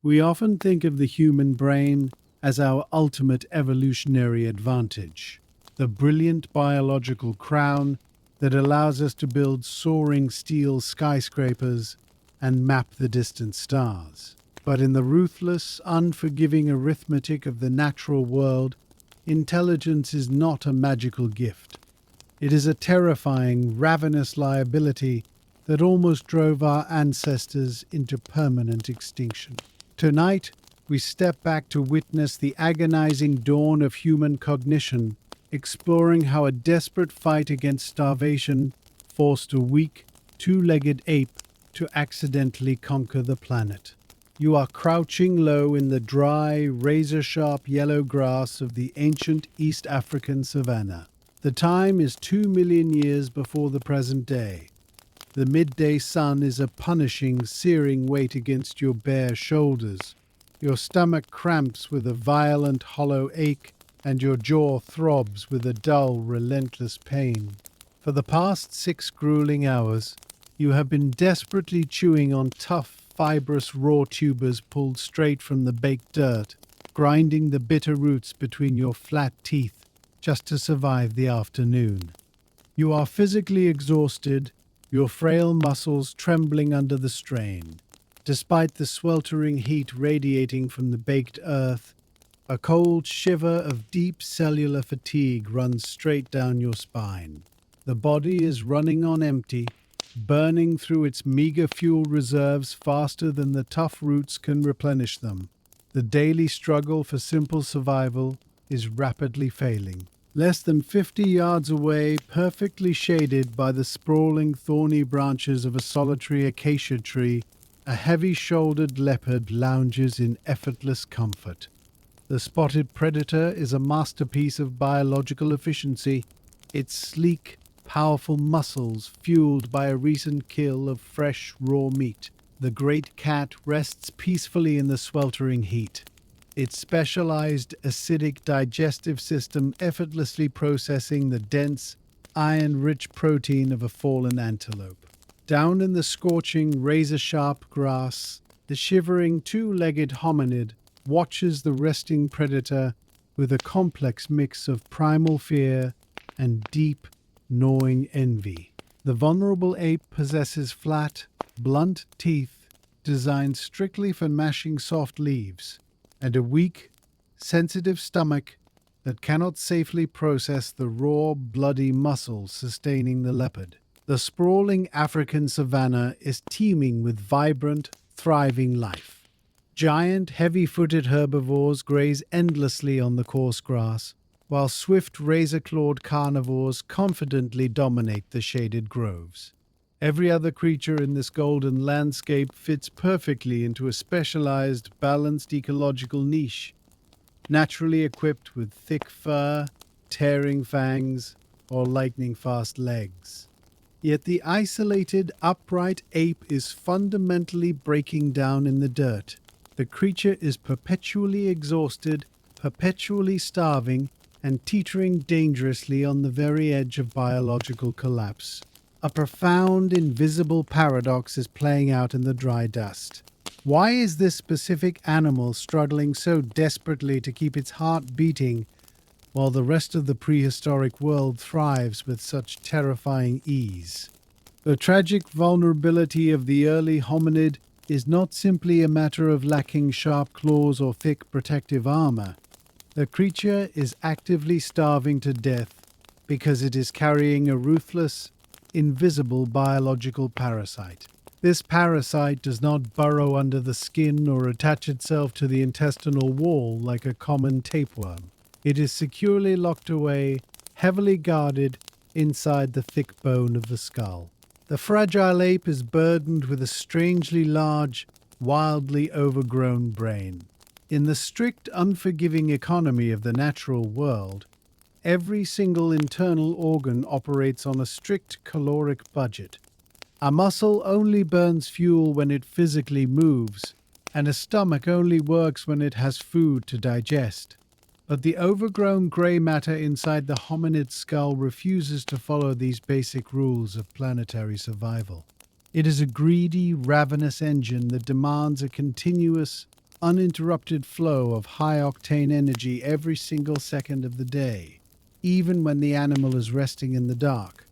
We often think of the human brain as our ultimate evolutionary advantage, the brilliant biological crown that allows us to build soaring steel skyscrapers and map the distant stars. But in the ruthless, unforgiving arithmetic of the natural world, intelligence is not a magical gift. It is a terrifying, ravenous liability that almost drove our ancestors into permanent extinction. Tonight, we step back to witness the agonizing dawn of human cognition, exploring how a desperate fight against starvation forced a weak, two-legged ape to accidentally conquer the planet. You are crouching low in the dry, razor-sharp yellow grass of the ancient East African savanna. The time is 2 million years before the present day. The midday sun is a punishing, searing weight against your bare shoulders. Your stomach cramps with a violent, hollow ache, and your jaw throbs with a dull, relentless pain. For the past 6 grueling hours, you have been desperately chewing on tough, fibrous raw tubers pulled straight from the baked dirt, grinding the bitter roots between your flat teeth just to survive the afternoon. You are physically exhausted, your frail muscles trembling under the strain. Despite the sweltering heat radiating from the baked earth, a cold shiver of deep cellular fatigue runs straight down your spine. The body is running on empty, burning through its meager fuel reserves faster than the tough roots can replenish them. The daily struggle for simple survival is rapidly failing. Less than 50 yards away, perfectly shaded by the sprawling thorny branches of a solitary acacia tree, a heavy-shouldered leopard lounges in effortless comfort. The spotted predator is a masterpiece of biological efficiency, its sleek, powerful muscles fueled by a recent kill of fresh, raw meat. The great cat rests peacefully in the sweltering heat, its specialized acidic digestive system effortlessly processing the dense, iron-rich protein of a fallen antelope. Down in the scorching, razor-sharp grass, the shivering two-legged hominid watches the resting predator with a complex mix of primal fear and deep, gnawing envy. The vulnerable ape possesses flat, blunt teeth designed strictly for mashing soft leaves, and a weak, sensitive stomach that cannot safely process the raw, bloody muscles sustaining the leopard. The sprawling African savanna is teeming with vibrant, thriving life. Giant, heavy-footed herbivores graze endlessly on the coarse grass, while swift, razor-clawed carnivores confidently dominate the shaded groves. Every other creature in this golden landscape fits perfectly into a specialized, balanced ecological niche, naturally equipped with thick fur, tearing fangs, or lightning-fast legs. Yet the isolated, upright ape is fundamentally breaking down in the dirt. The creature is perpetually exhausted, perpetually starving, and teetering dangerously on the very edge of biological collapse. A profound, invisible paradox is playing out in the dry dust. Why is this specific animal struggling so desperately to keep its heart beating while the rest of the prehistoric world thrives with such terrifying ease? The tragic vulnerability of the early hominid is not simply a matter of lacking sharp claws or thick protective armor. The creature is actively starving to death because it is carrying a ruthless, invisible biological parasite. This parasite does not burrow under the skin or attach itself to the intestinal wall like a common tapeworm. It is securely locked away, heavily guarded, inside the thick bone of the skull. The fragile ape is burdened with a strangely large, wildly overgrown brain. In the strict, unforgiving economy of the natural world, every single internal organ operates on a strict caloric budget. A muscle only burns fuel when it physically moves, and a stomach only works when it has food to digest. But the overgrown grey matter inside the hominid skull refuses to follow these basic rules of planetary survival. It is a greedy, ravenous engine that demands a continuous, uninterrupted flow of high-octane energy every single second of the day, even when the animal is resting in the dark.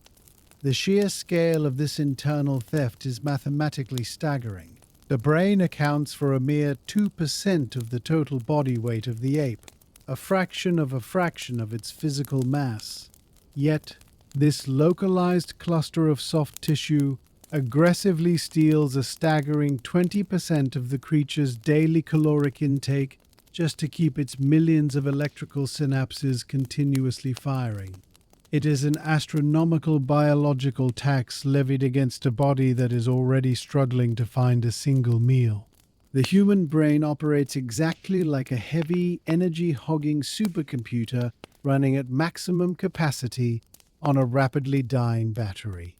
The sheer scale of this internal theft is mathematically staggering. The brain accounts for a mere 2% of the total body weight of the ape, a fraction of its physical mass. Yet, this localized cluster of soft tissue aggressively steals a staggering 20% of the creature's daily caloric intake just to keep its millions of electrical synapses continuously firing. It is an astronomical biological tax levied against a body that is already struggling to find a single meal. The human brain operates exactly like a heavy, energy-hogging supercomputer running at maximum capacity on a rapidly dying battery.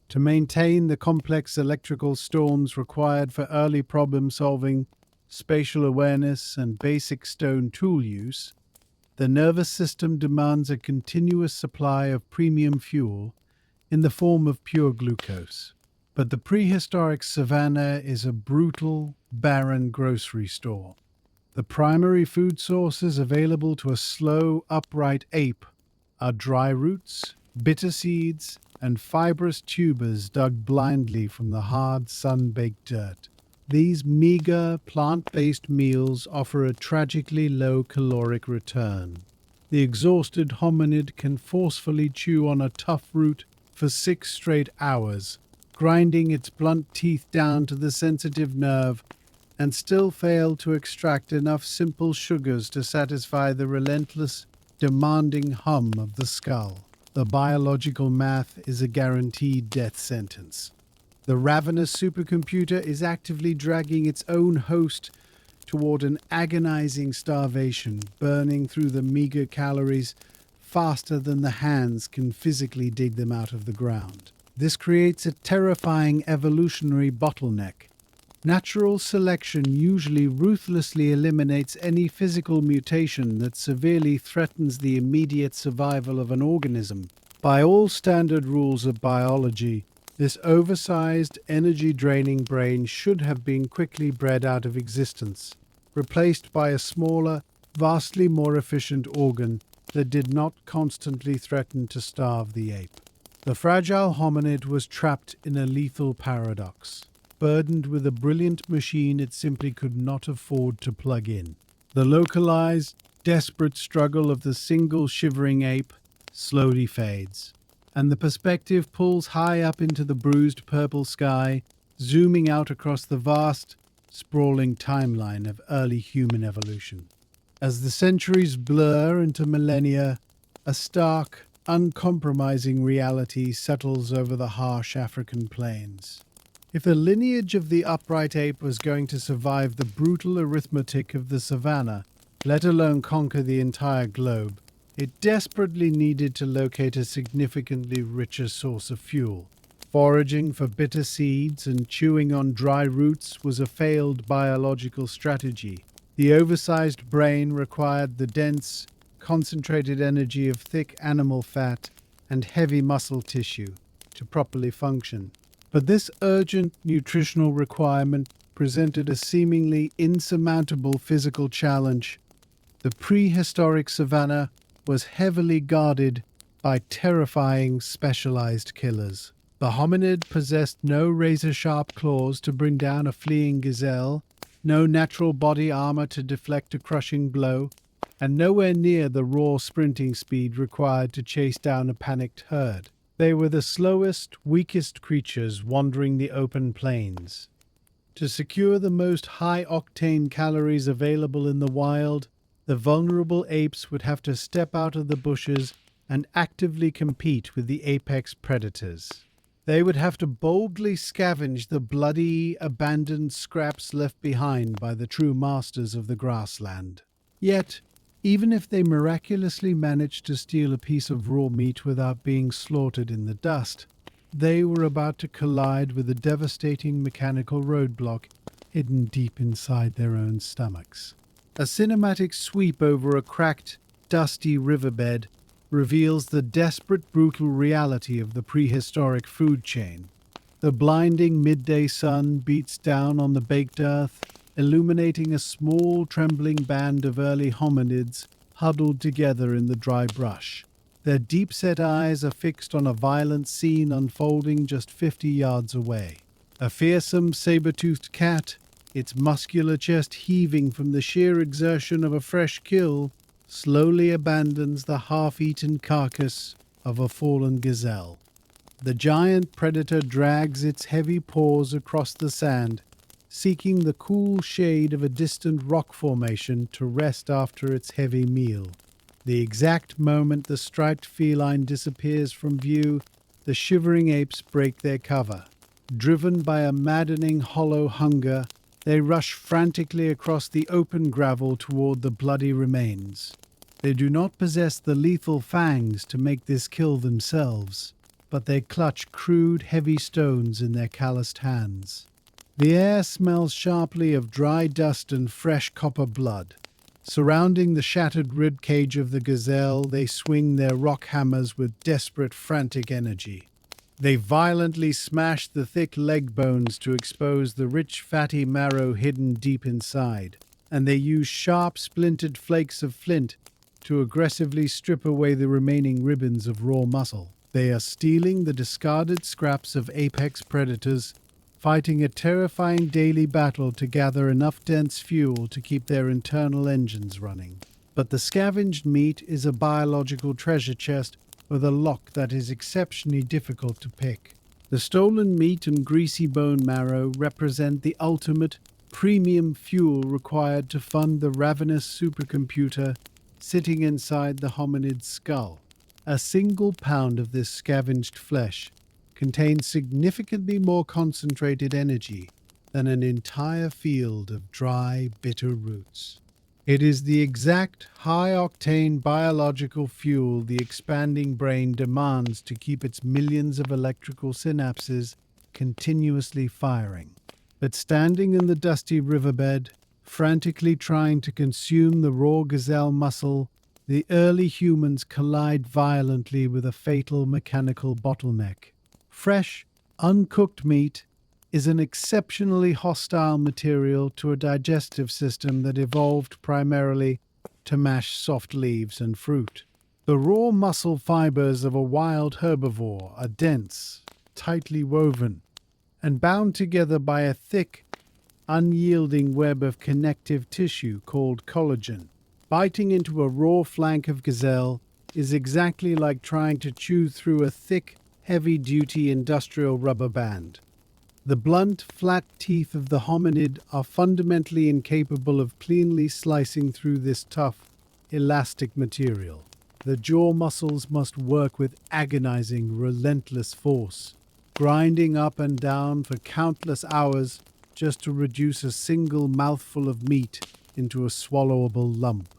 To maintain the complex electrical storms required for early problem-solving, spatial awareness, and basic stone tool use, the nervous system demands a continuous supply of premium fuel in the form of pure glucose. But the prehistoric savanna is a brutal, barren grocery store. The primary food sources available to a slow, upright ape are dry roots, bitter seeds, and fibrous tubers dug blindly from the hard, sun-baked dirt. These meager, plant-based meals offer a tragically low caloric return. The exhausted hominid can forcefully chew on a tough root for 6 straight hours, grinding its blunt teeth down to the sensitive nerve, and still fail to extract enough simple sugars to satisfy the relentless, demanding hum of the skull. The biological math is a guaranteed death sentence. The ravenous supercomputer is actively dragging its own host toward an agonizing starvation, burning through the meager calories faster than the hands can physically dig them out of the ground. This creates a terrifying evolutionary bottleneck. Natural selection usually ruthlessly eliminates any physical mutation that severely threatens the immediate survival of an organism. By all standard rules of biology, this oversized, energy-draining brain should have been quickly bred out of existence, replaced by a smaller, vastly more efficient organ that did not constantly threaten to starve the ape. The fragile hominid was trapped in a lethal paradox, burdened with a brilliant machine it simply could not afford to plug in. The localized, desperate struggle of the single shivering ape slowly fades, and the perspective pulls high up into the bruised purple sky, zooming out across the vast, sprawling timeline of early human evolution. As the centuries blur into millennia, a stark, uncompromising reality settles over the harsh African plains. If the lineage of the upright ape was going to survive the brutal arithmetic of the savanna, let alone conquer the entire globe, it desperately needed to locate a significantly richer source of fuel. Foraging for bitter seeds and chewing on dry roots was a failed biological strategy. The oversized brain required the dense, concentrated energy of thick animal fat and heavy muscle tissue to properly function. But this urgent nutritional requirement presented a seemingly insurmountable physical challenge. The prehistoric savanna was heavily guarded by terrifying specialized killers. The hominid possessed no razor-sharp claws to bring down a fleeing gazelle, no natural body armor to deflect a crushing blow, and nowhere near the raw sprinting speed required to chase down a panicked herd. They were the slowest, weakest creatures wandering the open plains. To secure the most high-octane calories available in the wild, the vulnerable apes would have to step out of the bushes and actively compete with the apex predators. They would have to boldly scavenge the bloody, abandoned scraps left behind by the true masters of the grassland. Yet, even if they miraculously managed to steal a piece of raw meat without being slaughtered in the dust, they were about to collide with a devastating mechanical roadblock hidden deep inside their own stomachs. A cinematic sweep over a cracked, dusty riverbed reveals the desperate, brutal reality of the prehistoric food chain. The blinding midday sun beats down on the baked earth, illuminating a small trembling band of early hominids huddled together in the dry brush. Their deep-set eyes are fixed on a violent scene unfolding just 50 yards away. A fearsome saber-toothed cat, its muscular chest heaving from the sheer exertion of a fresh kill, slowly abandons the half-eaten carcass of a fallen gazelle. The giant predator drags its heavy paws across the sand, seeking the cool shade of a distant rock formation to rest after its heavy meal. The exact moment the striped feline disappears from view, the shivering apes break their cover. Driven by a maddening hollow hunger, they rush frantically across the open gravel toward the bloody remains. They do not possess the lethal fangs to make this kill themselves, but they clutch crude, heavy stones in their calloused hands. The air smells sharply of dry dust and fresh copper blood. Surrounding the shattered rib cage of the gazelle, they swing their rock hammers with desperate, frantic energy. They violently smash the thick leg bones to expose the rich, fatty marrow hidden deep inside, and they use sharp, splintered flakes of flint to aggressively strip away the remaining ribbons of raw muscle. They are stealing the discarded scraps of apex predators, fighting a terrifying daily battle to gather enough dense fuel to keep their internal engines running. But the scavenged meat is a biological treasure chest with a lock that is exceptionally difficult to pick. The stolen meat and greasy bone marrow represent the ultimate premium fuel required to fund the ravenous supercomputer sitting inside the hominid's skull. A single pound of this scavenged flesh contains significantly more concentrated energy than an entire field of dry, bitter roots. It is the exact high-octane biological fuel the expanding brain demands to keep its millions of electrical synapses continuously firing. But standing in the dusty riverbed, frantically trying to consume the raw gazelle muscle, the early humans collide violently with a fatal mechanical bottleneck. Fresh, uncooked meat is an exceptionally hostile material to a digestive system that evolved primarily to mash soft leaves and fruit. The raw muscle fibers of a wild herbivore are dense, tightly woven, and bound together by a thick, unyielding web of connective tissue called collagen. Biting into a raw flank of gazelle is exactly like trying to chew through a thick, heavy-duty industrial rubber band. The blunt, flat teeth of the hominid are fundamentally incapable of cleanly slicing through this tough, elastic material. The jaw muscles must work with agonizing, relentless force, grinding up and down for countless hours just to reduce a single mouthful of meat into a swallowable lump.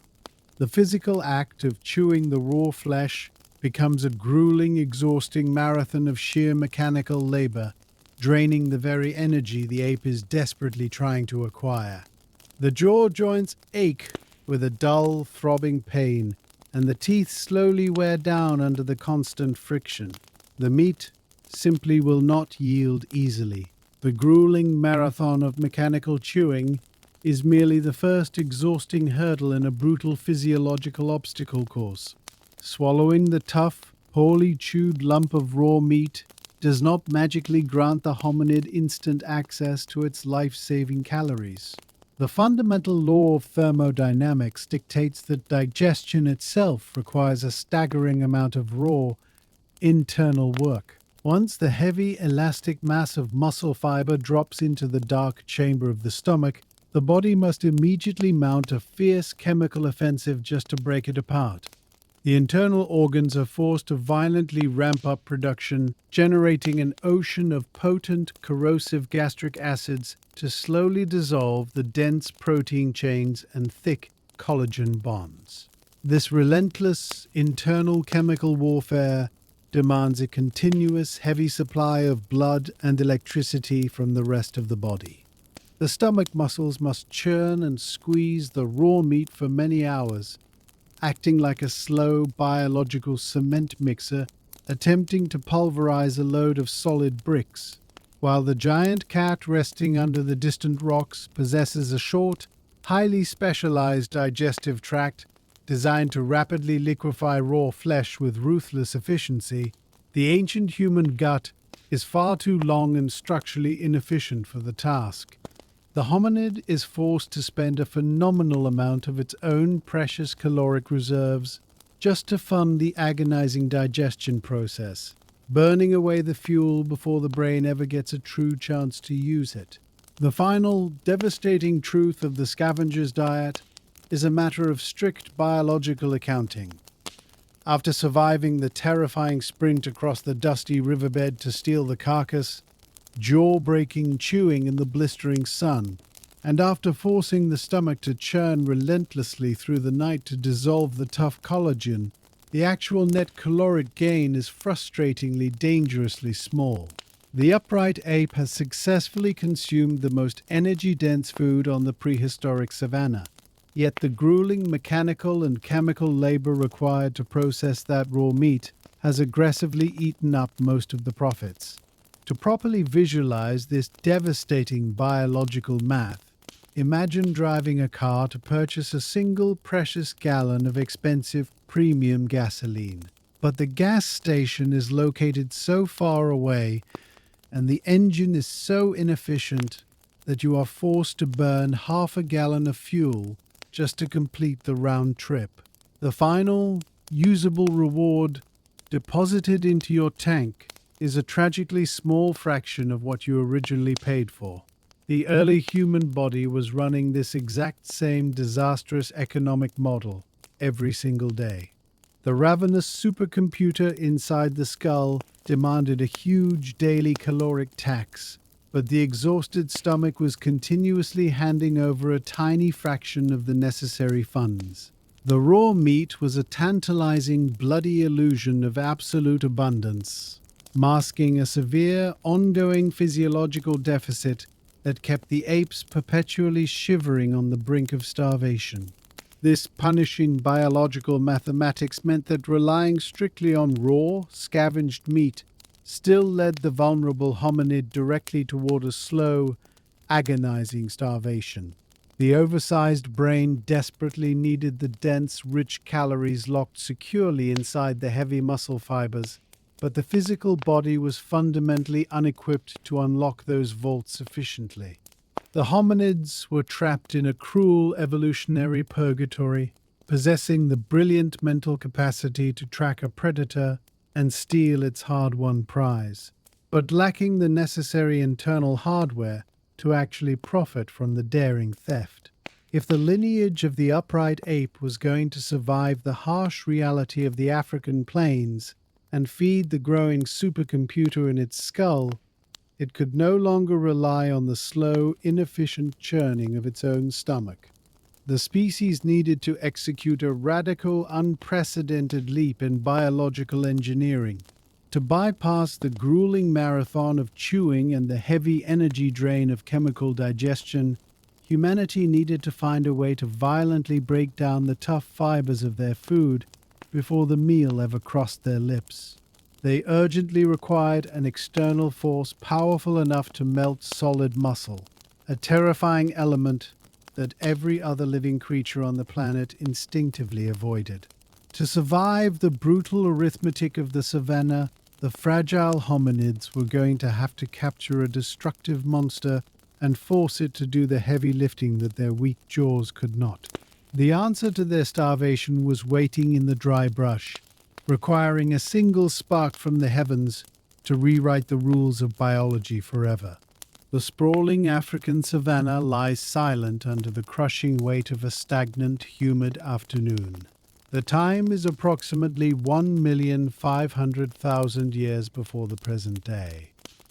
The physical act of chewing the raw flesh becomes a grueling, exhausting marathon of sheer mechanical labor, draining the very energy the ape is desperately trying to acquire. The jaw joints ache with a dull, throbbing pain, and the teeth slowly wear down under the constant friction. The meat simply will not yield easily. The grueling marathon of mechanical chewing is merely the first exhausting hurdle in a brutal physiological obstacle course. Swallowing the tough, poorly chewed lump of raw meat does not magically grant the hominid instant access to its life-saving calories. The fundamental law of thermodynamics dictates that digestion itself requires a staggering amount of raw, internal work. Once the heavy, elastic mass of muscle fiber drops into the dark chamber of the stomach, the body must immediately mount a fierce chemical offensive just to break it apart. The internal organs are forced to violently ramp up production, generating an ocean of potent, corrosive gastric acids to slowly dissolve the dense protein chains and thick collagen bonds. This relentless internal chemical warfare demands a continuous, heavy supply of blood and electricity from the rest of the body. The stomach muscles must churn and squeeze the raw meat for many hours, acting like a slow biological cement mixer attempting to pulverize a load of solid bricks. while the giant cat resting under the distant rocks possesses a short, highly specialized digestive tract designed to rapidly liquefy raw flesh with ruthless efficiency. The ancient human gut is far too long and structurally inefficient for the task. The hominid is forced to spend a phenomenal amount of its own precious caloric reserves just to fund the agonizing digestion process, burning away the fuel before the brain ever gets a true chance to use it. The final, devastating truth of the scavenger's diet is a matter of strict biological accounting. After surviving the terrifying sprint across the dusty riverbed to steal the carcass, jaw-breaking chewing in the blistering sun, and after forcing the stomach to churn relentlessly through the night to dissolve the tough collagen, the actual net caloric gain is frustratingly dangerously small. The upright ape has successfully consumed the most energy-dense food on the prehistoric savanna, yet the grueling mechanical and chemical labor required to process that raw meat has aggressively eaten up most of the profits. To properly visualize this devastating biological math, imagine driving a car to purchase a single precious gallon of expensive premium gasoline. But the gas station is located so far away and the engine is so inefficient that you are forced to burn half a gallon of fuel just to complete the round trip. The final, usable reward deposited into your tank is a tragically small fraction of what you originally paid for. The early human body was running this exact same disastrous economic model every single day. The ravenous supercomputer inside the skull demanded a huge daily caloric tax, but the exhausted stomach was continuously handing over a tiny fraction of the necessary funds. The raw meat was a tantalizing, bloody illusion of absolute abundance, masking a severe, ongoing physiological deficit that kept the apes perpetually shivering on the brink of starvation. This punishing biological mathematics meant that relying strictly on raw, scavenged meat still led the vulnerable hominid directly toward a slow, agonizing starvation. The oversized brain desperately needed the dense, rich calories locked securely inside the heavy muscle fibers, but the physical body was fundamentally unequipped to unlock those vaults efficiently. The hominids were trapped in a cruel evolutionary purgatory, possessing the brilliant mental capacity to track a predator and steal its hard-won prize, but lacking the necessary internal hardware to actually profit from the daring theft. If the lineage of the upright ape was going to survive the harsh reality of the African plains and feed the growing supercomputer in its skull, it could no longer rely on the slow, inefficient churning of its own stomach. The species needed to execute a radical, unprecedented leap in biological engineering. To bypass the grueling marathon of chewing and the heavy energy drain of chemical digestion, humanity needed to find a way to violently break down the tough fibers of their food before the meal ever crossed their lips. They urgently required an external force powerful enough to melt solid muscle, a terrifying element that every other living creature on the planet instinctively avoided. To survive the brutal arithmetic of the savanna, the fragile hominids were going to have to capture a destructive monster and force it to do the heavy lifting that their weak jaws could not. The answer to their starvation was waiting in the dry brush, requiring a single spark from the heavens to rewrite the rules of biology forever. The sprawling African savanna lies silent under the crushing weight of a stagnant, humid afternoon. The time is approximately 1,500,000 years before the present day.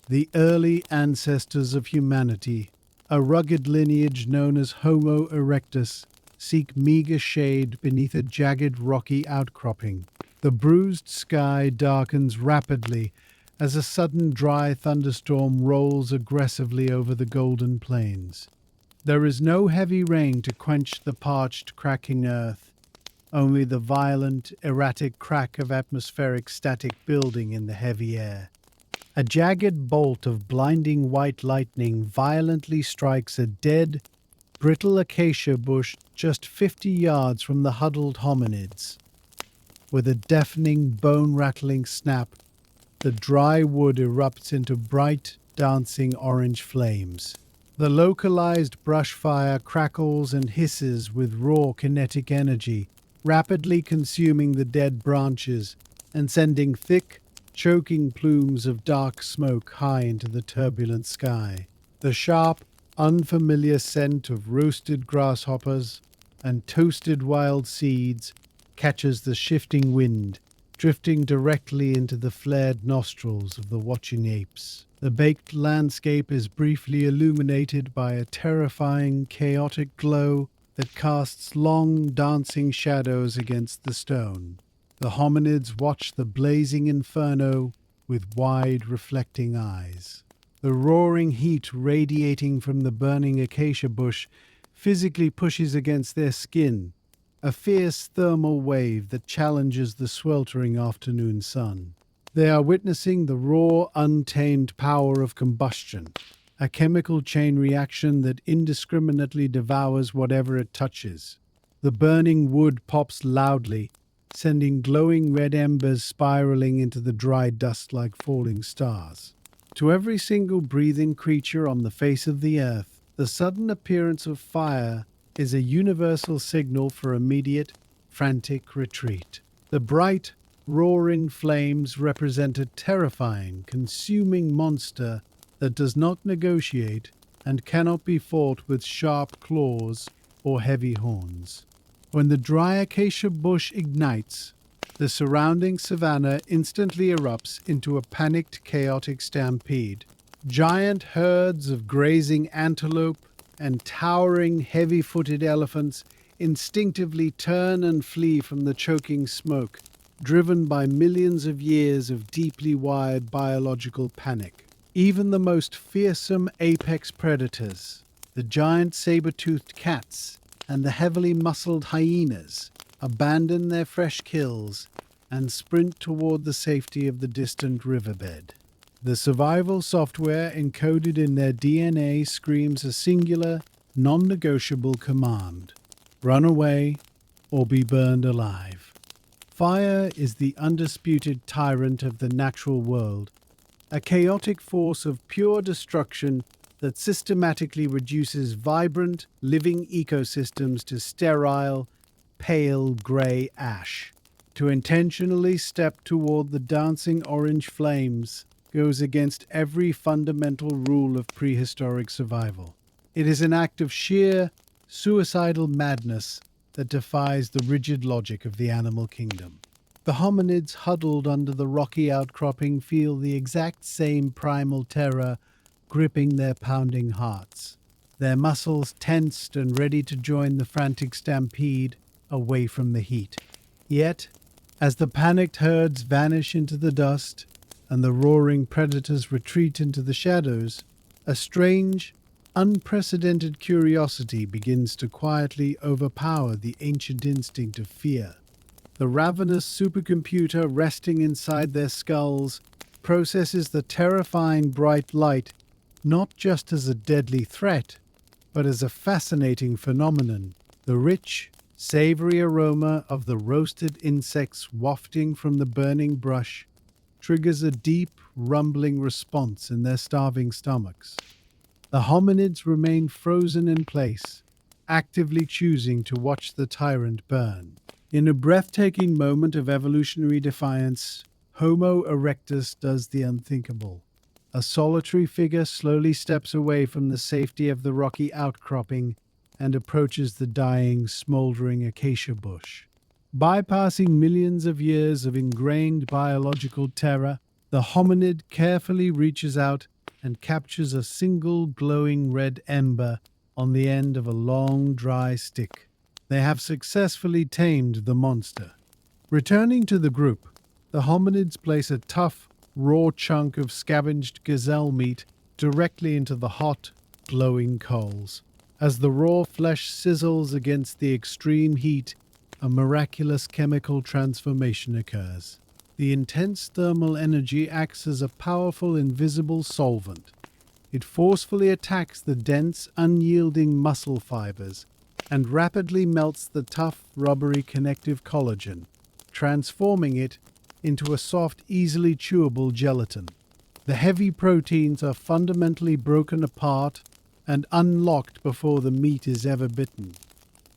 The early ancestors of humanity, a rugged lineage known as Homo erectus, seek meager shade beneath a jagged rocky outcropping. The bruised sky darkens rapidly as a sudden dry thunderstorm rolls aggressively over the golden plains. There is no heavy rain to quench the parched, cracking earth, only the violent, erratic crack of atmospheric static building in the heavy air. A jagged bolt of blinding white lightning violently strikes a dead, brittle acacia bush just 50 yards from the huddled hominids. With a deafening, bone-rattling snap, the dry wood erupts into bright, dancing orange flames. The localized brush fire crackles and hisses with raw kinetic energy, rapidly consuming the dead branches and sending thick, choking plumes of dark smoke high into the turbulent sky. The sharp, unfamiliar scent of roasted grasshoppers and toasted wild seeds catches the shifting wind, drifting directly into the flared nostrils of the watching apes. The baked landscape is briefly illuminated by a terrifying, chaotic glow that casts long, dancing shadows against the stone. The hominids watch the blazing inferno with wide, reflecting eyes. The roaring heat radiating from the burning acacia bush physically pushes against their skin, a fierce thermal wave that challenges the sweltering afternoon sun. They are witnessing the raw, untamed power of combustion, a chemical chain reaction that indiscriminately devours whatever it touches. The burning wood pops loudly, sending glowing red embers spiraling into the dry dust like falling stars. To every single breathing creature on the face of the earth, the sudden appearance of fire is a universal signal for immediate, frantic retreat. The bright, roaring flames represent a terrifying, consuming monster that does not negotiate and cannot be fought with sharp claws or heavy horns. When the dry acacia bush ignites, the surrounding savanna instantly erupts into a panicked, chaotic stampede. Giant herds of grazing antelope and towering, heavy-footed elephants instinctively turn and flee from the choking smoke, driven by millions of years of deeply wired biological panic. Even the most fearsome apex predators, the giant saber-toothed cats and the heavily muscled hyenas, abandon their fresh kills and sprint toward the safety of the distant riverbed. The survival software encoded in their DNA screams a singular, non-negotiable command: run away or be burned alive. Fire is the undisputed tyrant of the natural world, a chaotic force of pure destruction that systematically reduces vibrant, living ecosystems to sterile, pale gray ash. To intentionally step toward the dancing orange flames goes against every fundamental rule of prehistoric survival. It is an act of sheer, suicidal madness that defies the rigid logic of the animal kingdom. The hominids huddled under the rocky outcropping feel the exact same primal terror gripping their pounding hearts, their muscles tensed and ready to join the frantic stampede away from the heat. Yet, as the panicked herds vanish into the dust and the roaring predators retreat into the shadows, a strange, unprecedented curiosity begins to quietly overpower the ancient instinct of fear. The ravenous supercomputer resting inside their skulls processes the terrifying bright light not just as a deadly threat, but as a fascinating phenomenon. The rich, savory aroma of the roasted insects wafting from the burning brush triggers a deep, rumbling response in their starving stomachs. The hominids remain frozen in place, actively choosing to watch the tyrant burn. In a breathtaking moment of evolutionary defiance, Homo erectus does the unthinkable. A solitary figure slowly steps away from the safety of the rocky outcropping and approaches the dying, smoldering acacia bush. Bypassing millions of years of ingrained biological terror, the hominid carefully reaches out and captures a single glowing red ember on the end of a long, dry stick. They have successfully tamed the monster. Returning to the group, the hominids place a tough, raw chunk of scavenged gazelle meat directly into the hot, glowing coals. As the raw flesh sizzles against the extreme heat, a miraculous chemical transformation occurs. The intense thermal energy acts as a powerful invisible solvent. It forcefully attacks the dense, unyielding muscle fibers and rapidly melts the tough, rubbery connective collagen, transforming it into a soft, easily chewable gelatin. The heavy proteins are fundamentally broken apart and unlocked before the meat is ever bitten.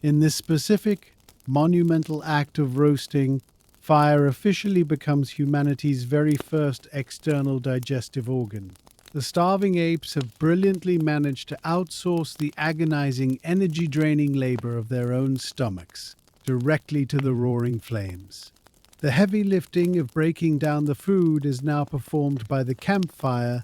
In this specific, monumental act of roasting, fire officially becomes humanity's very first external digestive organ. The starving apes have brilliantly managed to outsource the agonizing, energy-draining labor of their own stomachs directly to the roaring flames. The heavy lifting of breaking down the food is now performed by the campfire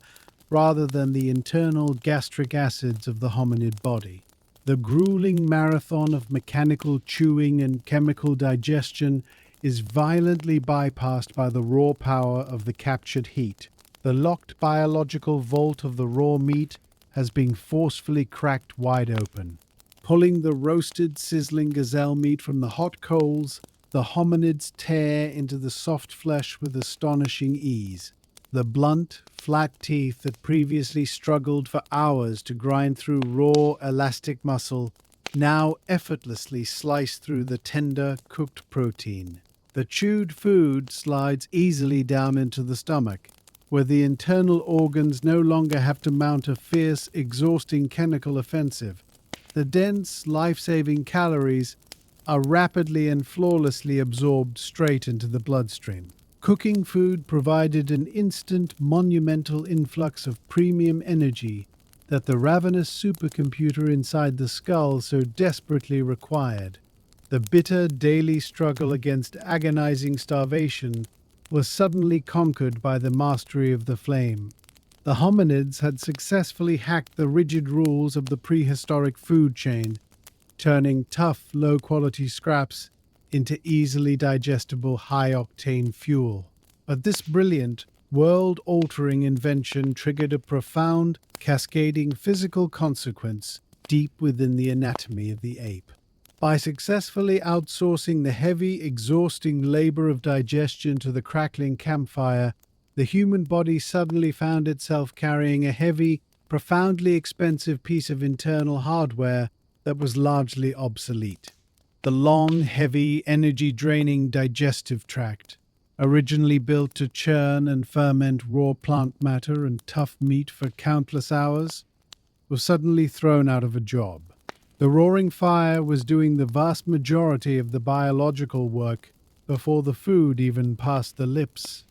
rather than the internal gastric acids of the hominid body. The grueling marathon of mechanical chewing and chemical digestion is violently bypassed by the raw power of the captured heat. The locked biological vault of the raw meat has been forcefully cracked wide open. Pulling the roasted, sizzling gazelle meat from the hot coals, the hominids tear into the soft flesh with astonishing ease. The blunt, flat teeth that previously struggled for hours to grind through raw, elastic muscle now effortlessly slice through the tender, cooked protein. The chewed food slides easily down into the stomach, where the internal organs no longer have to mount a fierce, exhausting chemical offensive. The dense, life-saving calories are rapidly and flawlessly absorbed straight into the bloodstream. Cooking food provided an instant, monumental influx of premium energy that the ravenous supercomputer inside the skull so desperately required. The bitter daily struggle against agonizing starvation was suddenly conquered by the mastery of the flame. The hominids had successfully hacked the rigid rules of the prehistoric food chain, turning tough, low-quality scraps into easily digestible, high-octane fuel. But this brilliant, world-altering invention triggered a profound, cascading physical consequence deep within the anatomy of the ape. By successfully outsourcing the heavy, exhausting labor of digestion to the crackling campfire, the human body suddenly found itself carrying a heavy, profoundly expensive piece of internal hardware that was largely obsolete. The long, heavy, energy-draining digestive tract, originally built to churn and ferment raw plant matter and tough meat for countless hours, was suddenly thrown out of a job. The roaring fire was doing the vast majority of the biological work before the food even passed the lips.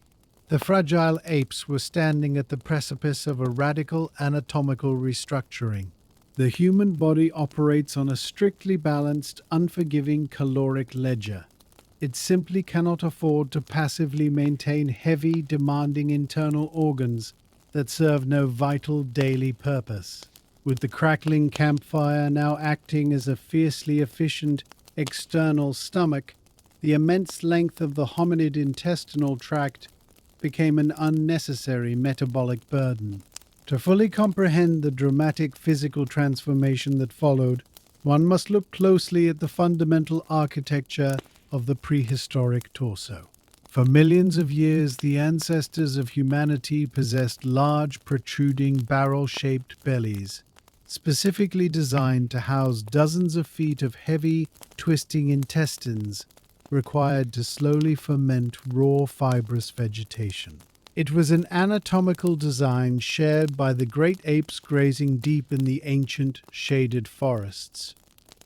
The fragile apes were standing at the precipice of a radical anatomical restructuring. The human body operates on a strictly balanced, unforgiving caloric ledger. It simply cannot afford to passively maintain heavy, demanding internal organs that serve no vital daily purpose. With the crackling campfire now acting as a fiercely efficient external stomach, the immense length of the hominid intestinal tract became an unnecessary metabolic burden. To fully comprehend the dramatic physical transformation that followed, one must look closely at the fundamental architecture of the prehistoric torso. For millions of years, the ancestors of humanity possessed large, protruding, barrel-shaped bellies, specifically designed to house dozens of feet of heavy, twisting intestines required to slowly ferment raw, fibrous vegetation. It was an anatomical design shared by the great apes grazing deep in the ancient, shaded forests.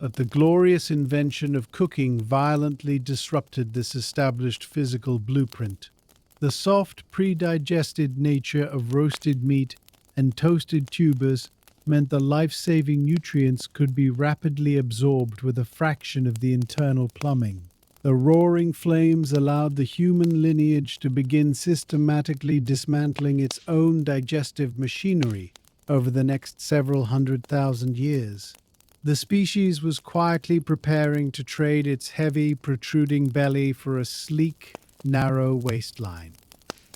But the glorious invention of cooking violently disrupted this established physical blueprint. The soft, pre-digested nature of roasted meat and toasted tubers meant the life-saving nutrients could be rapidly absorbed with a fraction of the internal plumbing. The roaring flames allowed the human lineage to begin systematically dismantling its own digestive machinery over the next several 100,000 years. The species was quietly preparing to trade its heavy, protruding belly for a sleek, narrow waistline.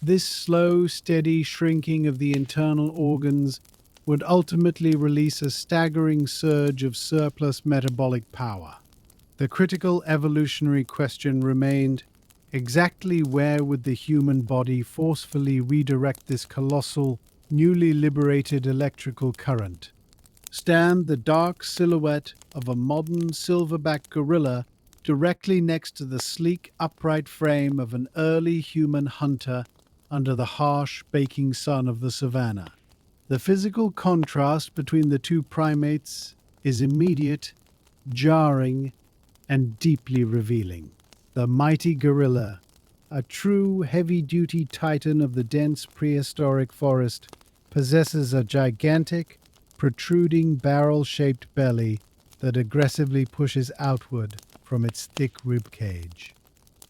This slow, steady shrinking of the internal organs would ultimately release a staggering surge of surplus metabolic power. The critical evolutionary question remained, Exactly where would the human body forcefully redirect this colossal, newly liberated electrical current? Stand the dark silhouette of a modern silverback gorilla directly next to the sleek, upright frame of an early human hunter under the harsh, baking sun of the savanna. The physical contrast between the two primates is immediate, jarring, and deeply revealing. The mighty gorilla, a true heavy-duty titan of the dense prehistoric forest, possesses a gigantic, protruding barrel-shaped belly that aggressively pushes outward from its thick rib cage.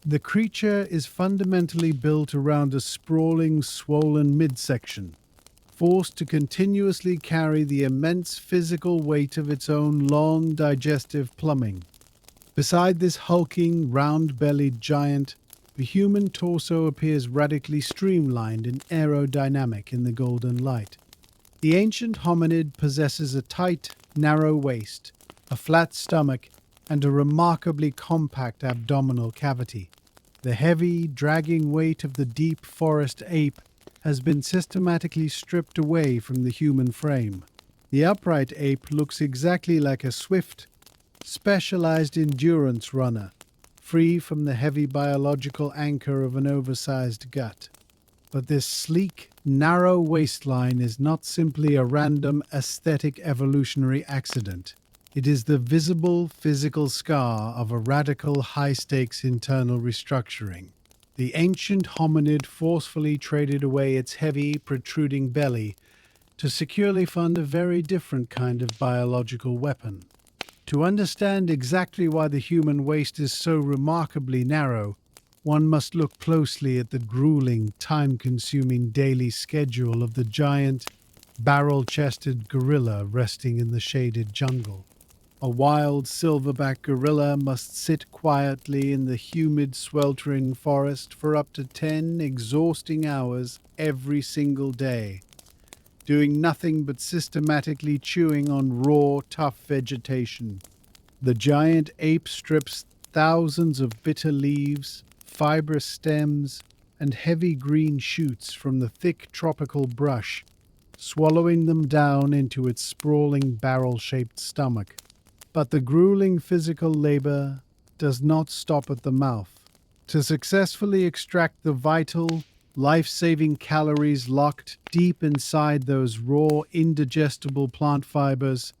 The creature is fundamentally built around a sprawling, swollen midsection, forced to continuously carry the immense physical weight of its own long digestive plumbing. Beside this hulking, round-bellied giant, the human torso appears radically streamlined and aerodynamic in the golden light. The ancient hominid possesses a tight, narrow waist, a flat stomach, and a remarkably compact abdominal cavity. The heavy, dragging weight of the deep forest ape has been systematically stripped away from the human frame. The upright ape looks exactly like a swift, specialized endurance runner, free from the heavy biological anchor of an oversized gut. But this sleek, narrow waistline is not simply a random aesthetic evolutionary accident. It is the visible physical scar of a radical high-stakes internal restructuring. The ancient hominid forcefully traded away its heavy, protruding belly to securely fund a very different kind of biological weapon. To understand exactly why the human waist is so remarkably narrow, one must look closely at the grueling, time-consuming daily schedule of the giant, barrel-chested gorilla resting in the shaded jungle. A wild silverback gorilla must sit quietly in the humid, sweltering forest for up to 10 exhausting hours every single day, doing nothing but systematically chewing on raw, tough vegetation. The giant ape strips thousands of bitter leaves, fibrous stems, and heavy green shoots from the thick tropical brush, swallowing them down into its sprawling barrel-shaped stomach. But the grueling physical labor does not stop at the mouth. To successfully extract the vital, life-saving calories locked deep inside those raw, indigestible plant fibers,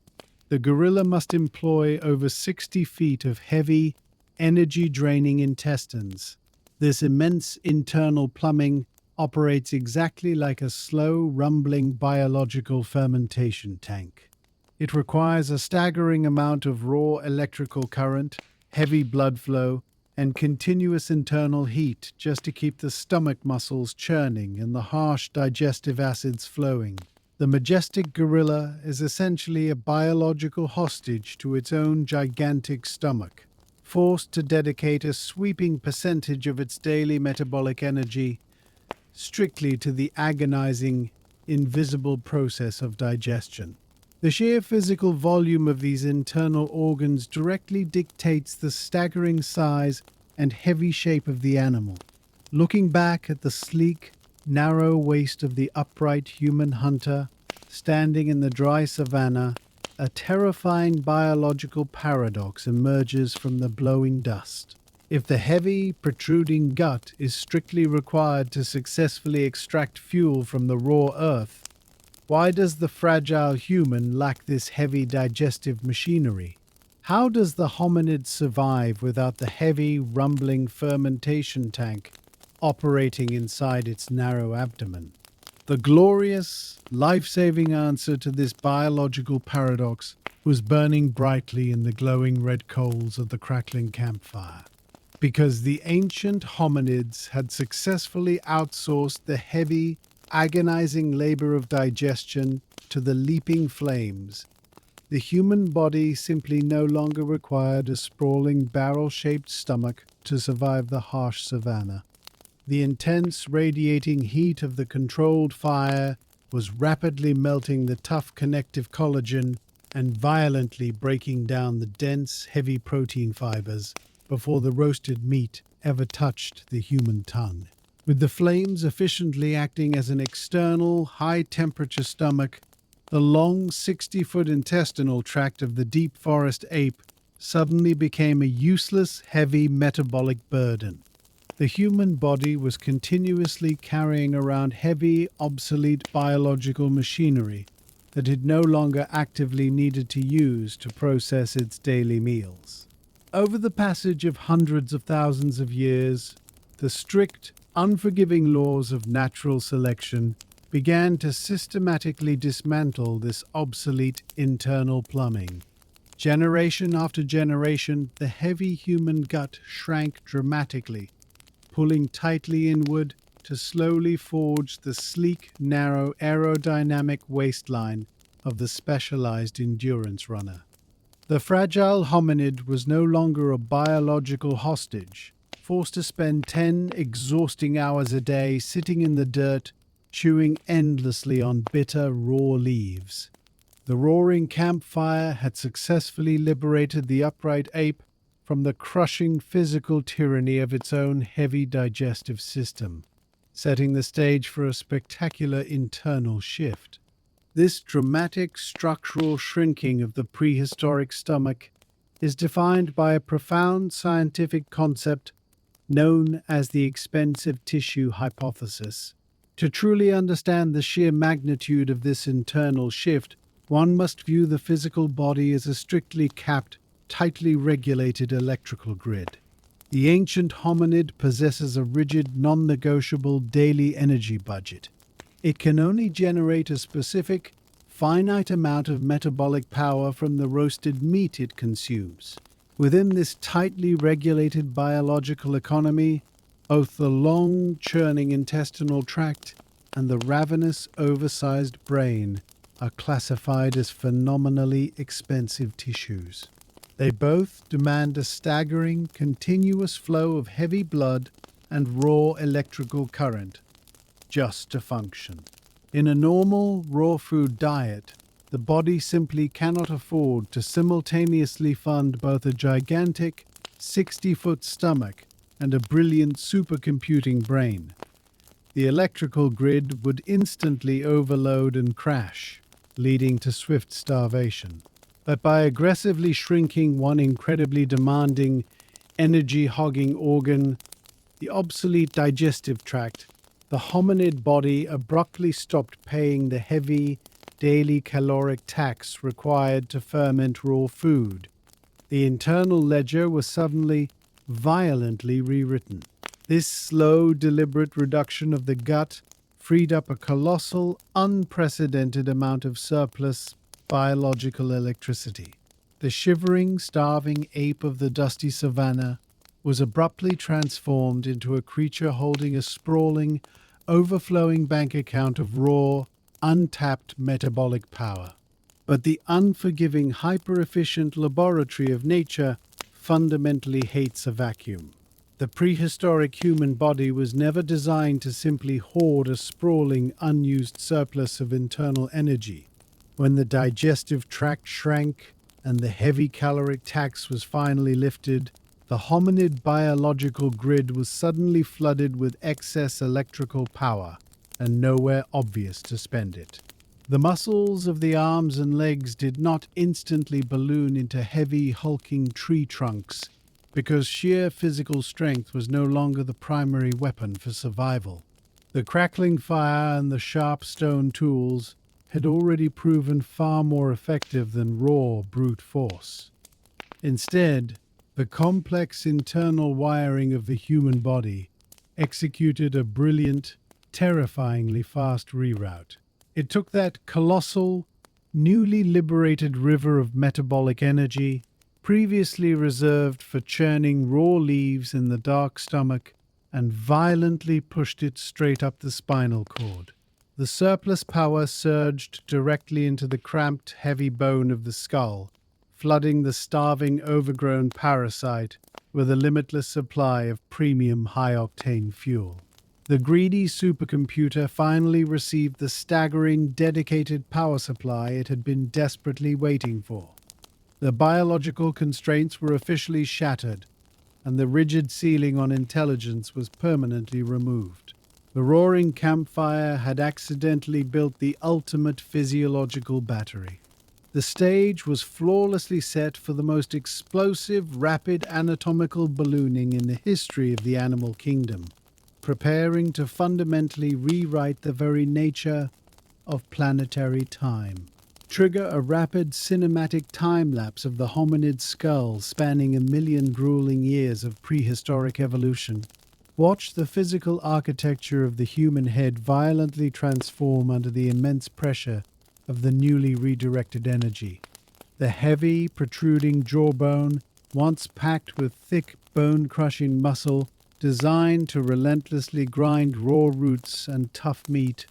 the gorilla must employ over 60 feet of heavy, energy-draining intestines. This immense internal plumbing operates exactly like a slow, rumbling biological fermentation tank. It requires a staggering amount of raw electrical current, heavy blood flow, and continuous internal heat just to keep the stomach muscles churning and the harsh digestive acids flowing. The majestic gorilla is essentially a biological hostage to its own gigantic stomach, forced to dedicate a sweeping percentage of its daily metabolic energy strictly to the agonizing, invisible process of digestion. The sheer physical volume of these internal organs directly dictates the staggering size and heavy shape of the animal. Looking back at the sleek, narrow waist of the upright human hunter standing in the dry savanna, a terrifying biological paradox emerges from the blowing dust. If the heavy, protruding gut is strictly required to successfully extract fuel from the raw earth, why does the fragile human lack this heavy digestive machinery? How does the hominid survive without the heavy, rumbling fermentation tank operating inside its narrow abdomen? The glorious, life-saving answer to this biological paradox was burning brightly in the glowing red coals of the crackling campfire. Because the ancient hominids had successfully outsourced the heavy, agonizing labor of digestion to the leaping flames, the human body simply no longer required a sprawling barrel-shaped stomach to survive the harsh savanna. The intense radiating heat of the controlled fire was rapidly melting the tough connective collagen and violently breaking down the dense, heavy protein fibers before the roasted meat ever touched the human tongue. With the flames efficiently acting as an external, high-temperature stomach, the long 60-foot intestinal tract of the deep forest ape suddenly became a useless, heavy metabolic burden. The human body was continuously carrying around heavy, obsolete biological machinery that it no longer actively needed to use to process its daily meals. Over the passage of hundreds of thousands of years, the strict, unforgiving laws of natural selection began to systematically dismantle this obsolete internal plumbing. Generation after generation, the heavy human gut shrank dramatically, pulling tightly inward to slowly forge the sleek, narrow, aerodynamic waistline of the specialized endurance runner. The fragile hominid was no longer a biological hostage, forced to spend 10 exhausting hours a day sitting in the dirt, chewing endlessly on bitter, raw leaves. The roaring campfire had successfully liberated the upright ape from the crushing physical tyranny of its own heavy digestive system, setting the stage for a spectacular internal shift. This dramatic structural shrinking of the prehistoric stomach is defined by a profound scientific concept known as the expensive tissue hypothesis. To truly understand the sheer magnitude of this internal shift, one must view the physical body as a strictly capped, tightly regulated electrical grid. The ancient hominid possesses a rigid, non-negotiable daily energy budget. It can only generate a specific, finite amount of metabolic power from the roasted meat it consumes. Within this tightly regulated biological economy, both the long, churning intestinal tract and the ravenous, oversized brain are classified as phenomenally expensive tissues. They both demand a staggering, continuous flow of heavy blood and raw electrical current just to function. In a normal, raw food diet, the body simply cannot afford to simultaneously fund both a gigantic, 60-foot stomach and a brilliant supercomputing brain. The electrical grid would instantly overload and crash, leading to swift starvation. But by aggressively shrinking one incredibly demanding, energy-hogging organ, the obsolete digestive tract, the hominid body abruptly stopped paying the heavy, daily caloric tax required to ferment raw food. The internal ledger was suddenly, violently rewritten. This slow, deliberate reduction of the gut freed up a colossal, unprecedented amount of surplus biological electricity. The shivering, starving ape of the dusty savanna was abruptly transformed into a creature holding a sprawling, overflowing bank account of raw, untapped metabolic power. But the unforgiving, hyper-efficient laboratory of nature fundamentally hates a vacuum. The prehistoric human body was never designed to simply hoard a sprawling, unused surplus of internal energy. When the digestive tract shrank and the heavy caloric tax was finally lifted, the hominid biological grid was suddenly flooded with excess electrical power and nowhere obvious to spend it. The muscles of the arms and legs did not instantly balloon into heavy, hulking tree trunks because sheer physical strength was no longer the primary weapon for survival. The crackling fire and the sharp stone tools had already proven far more effective than raw brute force. Instead, the complex internal wiring of the human body executed a brilliant, terrifyingly fast reroute. It took that colossal, newly liberated river of metabolic energy, previously reserved for churning raw leaves in the dark stomach, and violently pushed it straight up the spinal cord. The surplus power surged directly into the cramped, heavy bone of the skull, flooding the starving, overgrown parasite with a limitless supply of premium, high-octane fuel. The greedy supercomputer finally received the staggering, dedicated power supply it had been desperately waiting for. The biological constraints were officially shattered. and the rigid ceiling on intelligence was permanently removed. The roaring campfire had accidentally built the ultimate physiological battery. The stage was flawlessly set for the most explosive, rapid anatomical ballooning in the history of the animal kingdom, preparing to fundamentally rewrite the very nature of planetary time. Trigger a rapid cinematic time-lapse of the hominid skull spanning 1,000,000 grueling years of prehistoric evolution. Watch the physical architecture of the human head violently transform under the immense pressure of the newly redirected energy. The heavy, protruding jawbone, once packed with thick, bone-crushing muscle, designed to relentlessly grind raw roots and tough meat,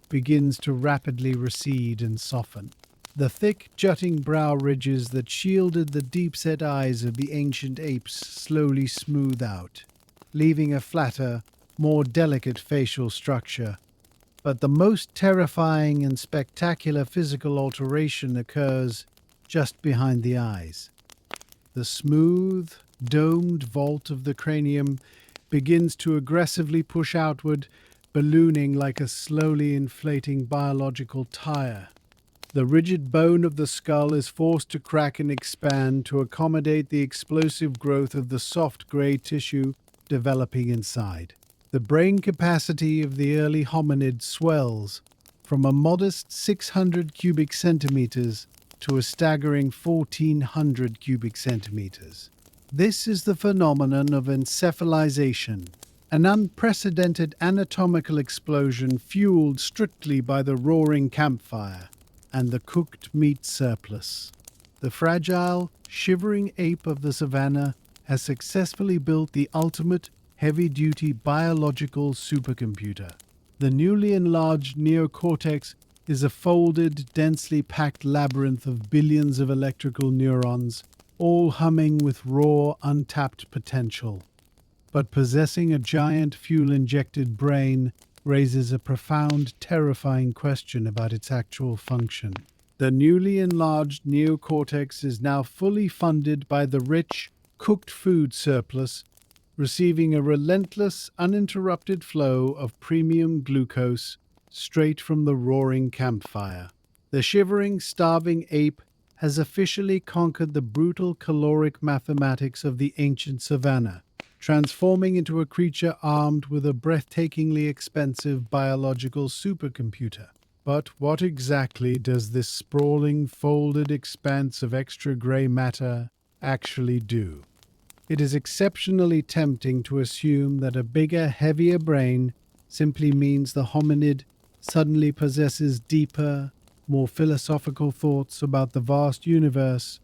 begins to rapidly recede and soften. The thick, jutting brow ridges that shielded the deep-set eyes of the ancient apes slowly smooth out, leaving a flatter, more delicate facial structure. But the most terrifying and spectacular physical alteration occurs just behind the eyes. The smooth, domed vault of the cranium begins to aggressively push outward, ballooning like a slowly inflating biological tire. The rigid bone of the skull is forced to crack and expand to accommodate the explosive growth of the soft gray tissue developing inside. The brain capacity of the early hominid swells from a modest 600 cubic centimeters to a staggering 1,400 cubic centimeters. This is the phenomenon of encephalization, an unprecedented anatomical explosion fueled strictly by the roaring campfire and the cooked meat surplus. The fragile, shivering ape of the savanna has successfully built the ultimate heavy-duty biological supercomputer. The newly enlarged neocortex is a folded, densely packed labyrinth of billions of electrical neurons, all humming with raw, untapped potential. But possessing a giant fuel-injected brain raises a profound, terrifying question about its actual function. The newly enlarged neocortex is now fully funded by the rich, cooked food surplus, receiving a relentless, uninterrupted flow of premium glucose straight from the roaring campfire. The shivering, starving ape has officially conquered the brutal caloric mathematics of the ancient savanna, transforming into a creature armed with a breathtakingly expensive biological supercomputer. But what exactly does this sprawling, folded expanse of extra gray matter actually do? It is exceptionally tempting to assume that a bigger, heavier brain simply means the hominid suddenly possesses deeper, more philosophical thoughts about the vast universe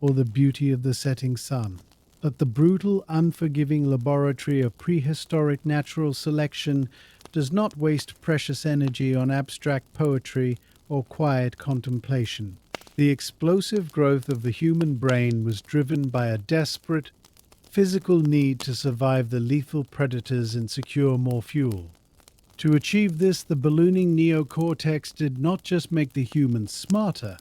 or the beauty of the setting sun. But the brutal, unforgiving laboratory of prehistoric natural selection does not waste precious energy on abstract poetry or quiet contemplation. The explosive growth of the human brain was driven by a desperate, physical need to survive the lethal predators and secure more fuel. To achieve this, the ballooning neocortex did not just make the humans smarter,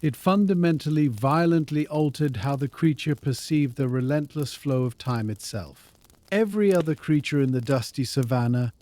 it fundamentally, violently altered how the creature perceived the relentless flow of time itself. Every other creature in the dusty savanna,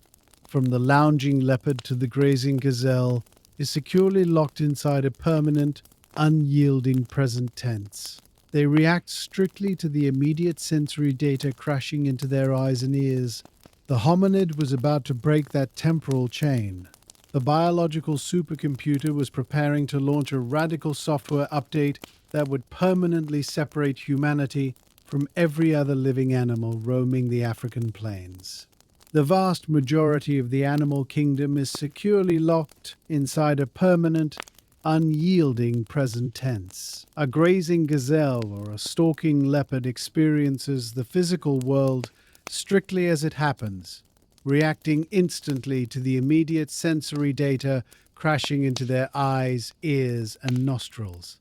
from the lounging leopard to the grazing gazelle, is securely locked inside a permanent, unyielding present tense. They react strictly to the immediate sensory data crashing into their eyes and ears. The hominid was about to break that temporal chain. The biological supercomputer was preparing to launch a radical software update that would permanently separate humanity from every other living animal roaming the African plains. The vast majority of the animal kingdom is securely locked inside a permanent, unyielding present tense. A grazing gazelle or a stalking leopard experiences the physical world strictly as it happens, reacting instantly to the immediate sensory data crashing into their eyes, ears, and nostrils.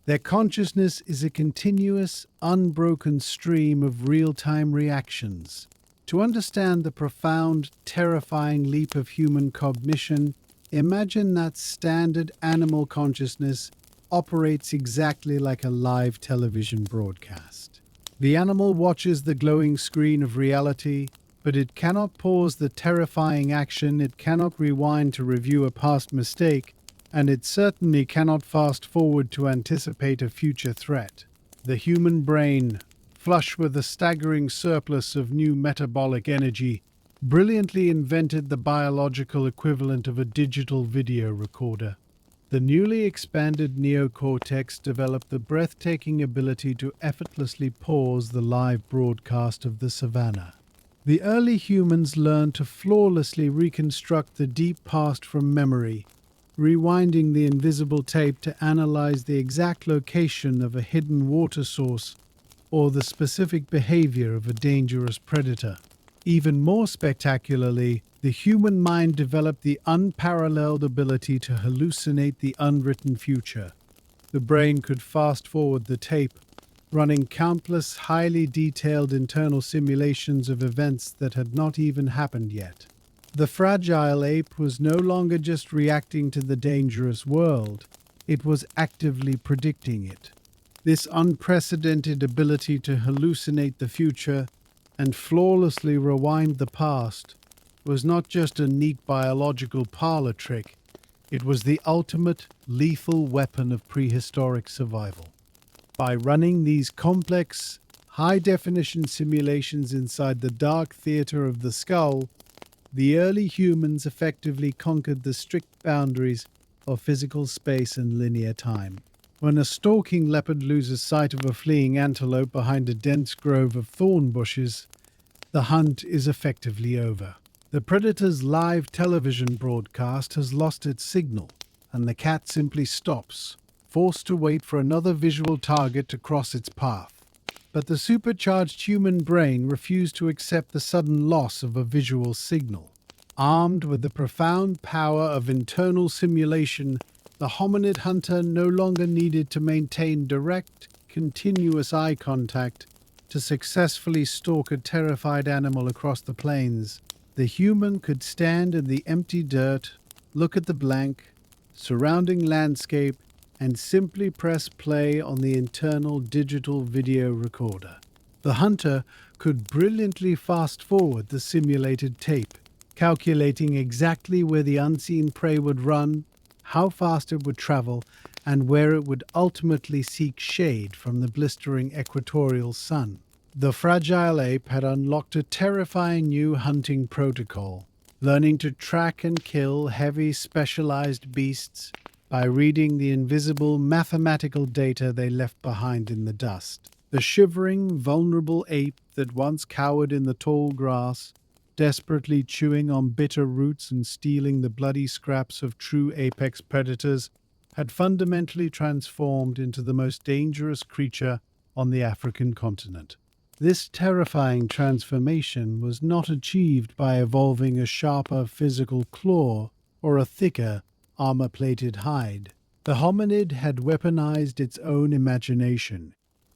Their consciousness is a continuous, unbroken stream of real-time reactions. To understand the profound, terrifying leap of human cognition, imagine that standard animal consciousness operates exactly like a live television broadcast. The animal watches the glowing screen of reality, but it cannot pause the terrifying action, it cannot rewind to review a past mistake, and it certainly cannot fast forward to anticipate a future threat. The human brain, flush with a staggering surplus of new metabolic energy, brilliantly invented the biological equivalent of a digital video recorder. The newly expanded neocortex developed the breathtaking ability to effortlessly pause the live broadcast of the savanna. The early humans learned to flawlessly reconstruct the deep past from memory, rewinding the invisible tape to analyze the exact location of a hidden water source or the specific behavior of a dangerous predator. Even more spectacularly, the human mind developed the unparalleled ability to hallucinate the unwritten future. The brain could fast forward the tape, running countless highly detailed internal simulations of events that had not even happened yet. The fragile ape was no longer just reacting to the dangerous world, it was actively predicting it. This unprecedented ability to hallucinate the future and flawlessly rewind the past was not just a neat biological parlor trick, it was the ultimate lethal weapon of prehistoric survival. By running these complex, high-definition simulations inside the dark theater of the skull, the early humans effectively conquered the strict boundaries of physical space and linear time. When a stalking leopard loses sight of a fleeing antelope behind a dense grove of thorn bushes, the hunt is effectively over. The predator's live television broadcast has lost its signal, and the cat simply stops, forced to wait for another visual target to cross its path. But the supercharged human brain refused to accept the sudden loss of a visual signal. Armed with the profound power of internal simulation, the hominid hunter no longer needed to maintain direct, continuous eye contact to successfully stalk a terrified animal across the plains. The human could stand in the empty dirt, look at the blank, surrounding landscape, and simply press play on the internal digital video recorder. The hunter could brilliantly fast forward the simulated tape, calculating exactly where the unseen prey would run, how fast it would travel, and where it would ultimately seek shade from the blistering equatorial sun. The fragile ape had unlocked a terrifying new hunting protocol, learning to track and kill heavy specialized beasts by reading the invisible mathematical data they left behind in the dust. The shivering, vulnerable ape that once cowered in the tall grass, desperately chewing on bitter roots and stealing the bloody scraps of true apex predators, had fundamentally transformed into the most dangerous creature on the African continent. This terrifying transformation was not achieved by evolving a sharper physical claw or a thicker, armor-plated hide. The hominid had weaponized its own imagination,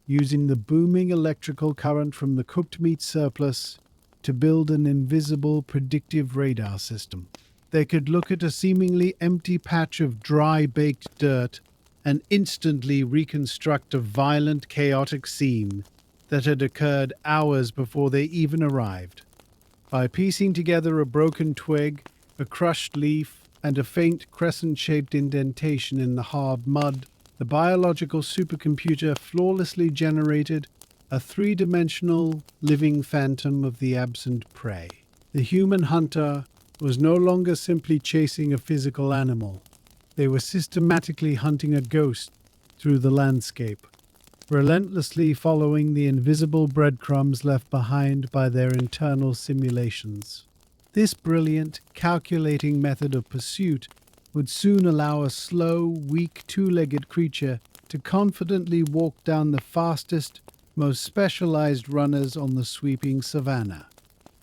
using the booming electrical current from the cooked meat surplus to build an invisible predictive radar system. They could look at a seemingly empty patch of dry baked dirt and instantly reconstruct a violent, chaotic scene that had occurred hours before they even arrived. By piecing together a broken twig, a crushed leaf, and a faint crescent-shaped indentation in the hard mud, the biological supercomputer flawlessly generated a three-dimensional living phantom of the absent prey. The human hunter was no longer simply chasing a physical animal. They were systematically hunting a ghost through the landscape, relentlessly following the invisible breadcrumbs left behind by their internal simulations. This brilliant, calculating method of pursuit would soon allow a slow, weak, two-legged creature to confidently walk down the fastest, most specialized runners on the sweeping savanna.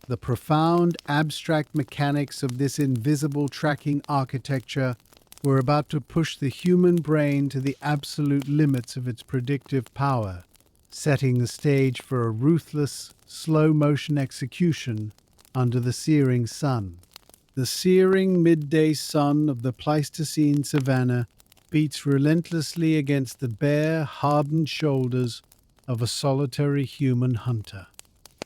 The profound, abstract mechanics of this invisible tracking architecture were about to push the human brain to the absolute limits of its predictive power, setting the stage for a ruthless, slow-motion execution under the searing sun. The searing midday sun of the Pleistocene savanna beats relentlessly against the bare, hardened shoulders of a solitary human hunter.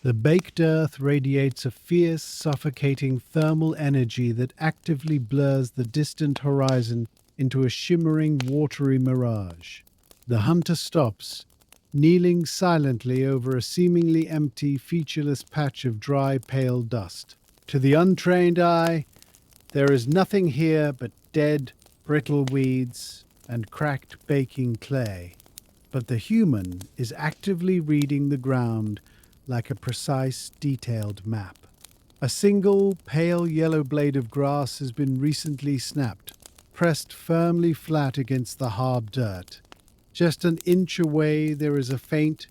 The baked earth radiates a fierce, suffocating thermal energy that actively blurs the distant horizon into a shimmering, watery mirage. The hunter stops, kneeling silently over a seemingly empty, featureless patch of dry, pale dust. To the untrained eye, there is nothing here but dead, brittle weeds and cracked baking clay. But the human is actively reading the ground like a precise, detailed map. A single, pale yellow blade of grass has been recently snapped, pressed firmly flat against the hard dirt. Just an inch away there is a faint,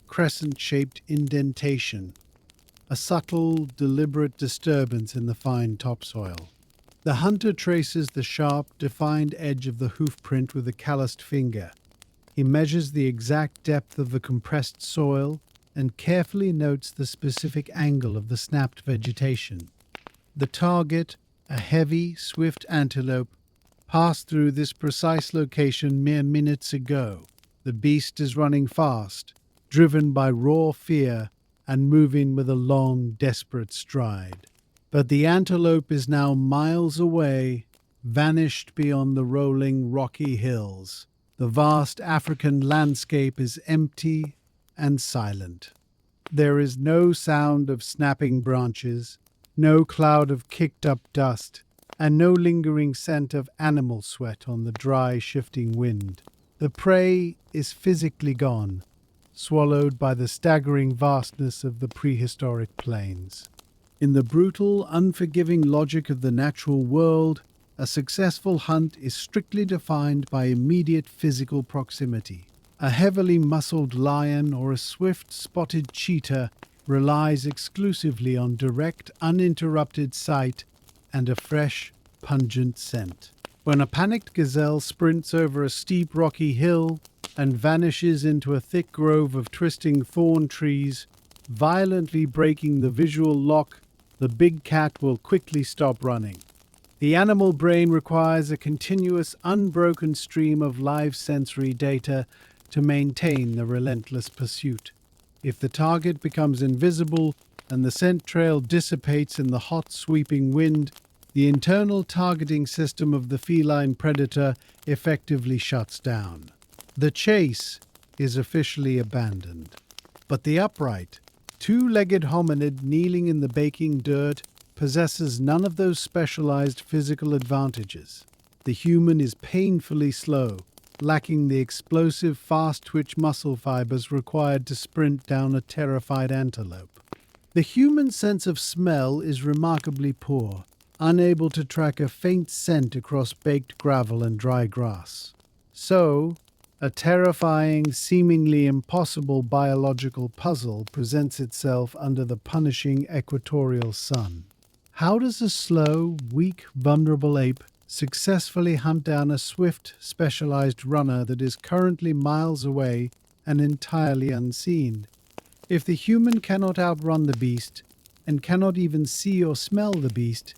crescent-shaped indentation, a subtle, deliberate disturbance in the fine topsoil. The hunter traces the sharp, defined edge of the hoofprint with a calloused finger. He measures the exact depth of the compressed soil and carefully notes the specific angle of the snapped vegetation. The target, a heavy, swift antelope, passed through this precise location mere minutes ago. The beast is running fast, driven by raw fear and moving with a long, desperate stride. But the antelope is now miles away, vanished beyond the rolling, rocky hills. The vast African landscape is empty and silent. There is no sound of snapping branches, no cloud of kicked-up dust, and no lingering scent of animal sweat on the dry, shifting wind. The prey is physically gone, swallowed by the staggering vastness of the prehistoric plains. In the brutal, unforgiving logic of the natural world, a successful hunt is strictly defined by immediate physical proximity. A heavily muscled lion or a swift, spotted cheetah relies exclusively on direct, uninterrupted sight and a fresh, pungent scent. When a panicked gazelle sprints over a steep, rocky hill and vanishes into a thick grove of twisting thorn trees, violently breaking the visual lock, the big cat will quickly stop running. The animal brain requires a continuous, unbroken stream of live sensory data to maintain the relentless pursuit. If the target becomes invisible and the scent trail dissipates in the hot, sweeping wind, the internal targeting system of the feline predator effectively shuts down. The chase is officially abandoned. But the upright, two-legged hominid kneeling in the baking dirt possesses none of those specialized physical advantages. The human is painfully slow, lacking the explosive, fast-twitch muscle fibers required to sprint down a terrified antelope. The human sense of smell is remarkably poor, unable to track a faint scent across baked gravel and dry grass. So, a terrifying, seemingly impossible biological puzzle presents itself under the punishing equatorial sun. How does a slow, weak, vulnerable ape successfully hunt down a swift, specialized runner that is currently miles away and entirely unseen? If the human cannot outrun the beast, and cannot even see or smell the beast,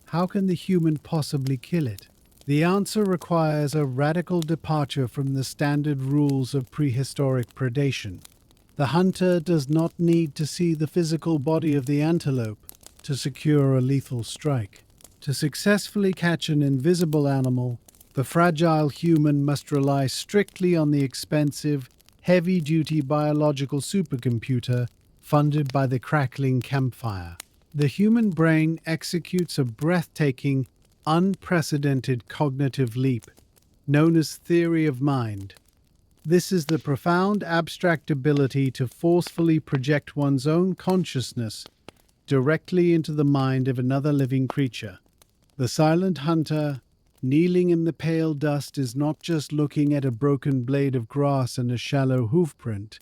how can the human possibly kill it? The answer requires a radical departure from the standard rules of prehistoric predation. The hunter does not need to see the physical body of the antelope to secure a lethal strike. To successfully catch an invisible animal, the fragile human must rely strictly on the expensive, heavy-duty biological supercomputer funded by the crackling campfire. The human brain executes a breathtaking, unprecedented cognitive leap, known as theory of mind. This is the profound abstract ability to forcefully project one's own consciousness directly into the mind of another living creature. The silent hunter, kneeling in the pale dust, is not just looking at a broken blade of grass and a shallow hoofprint.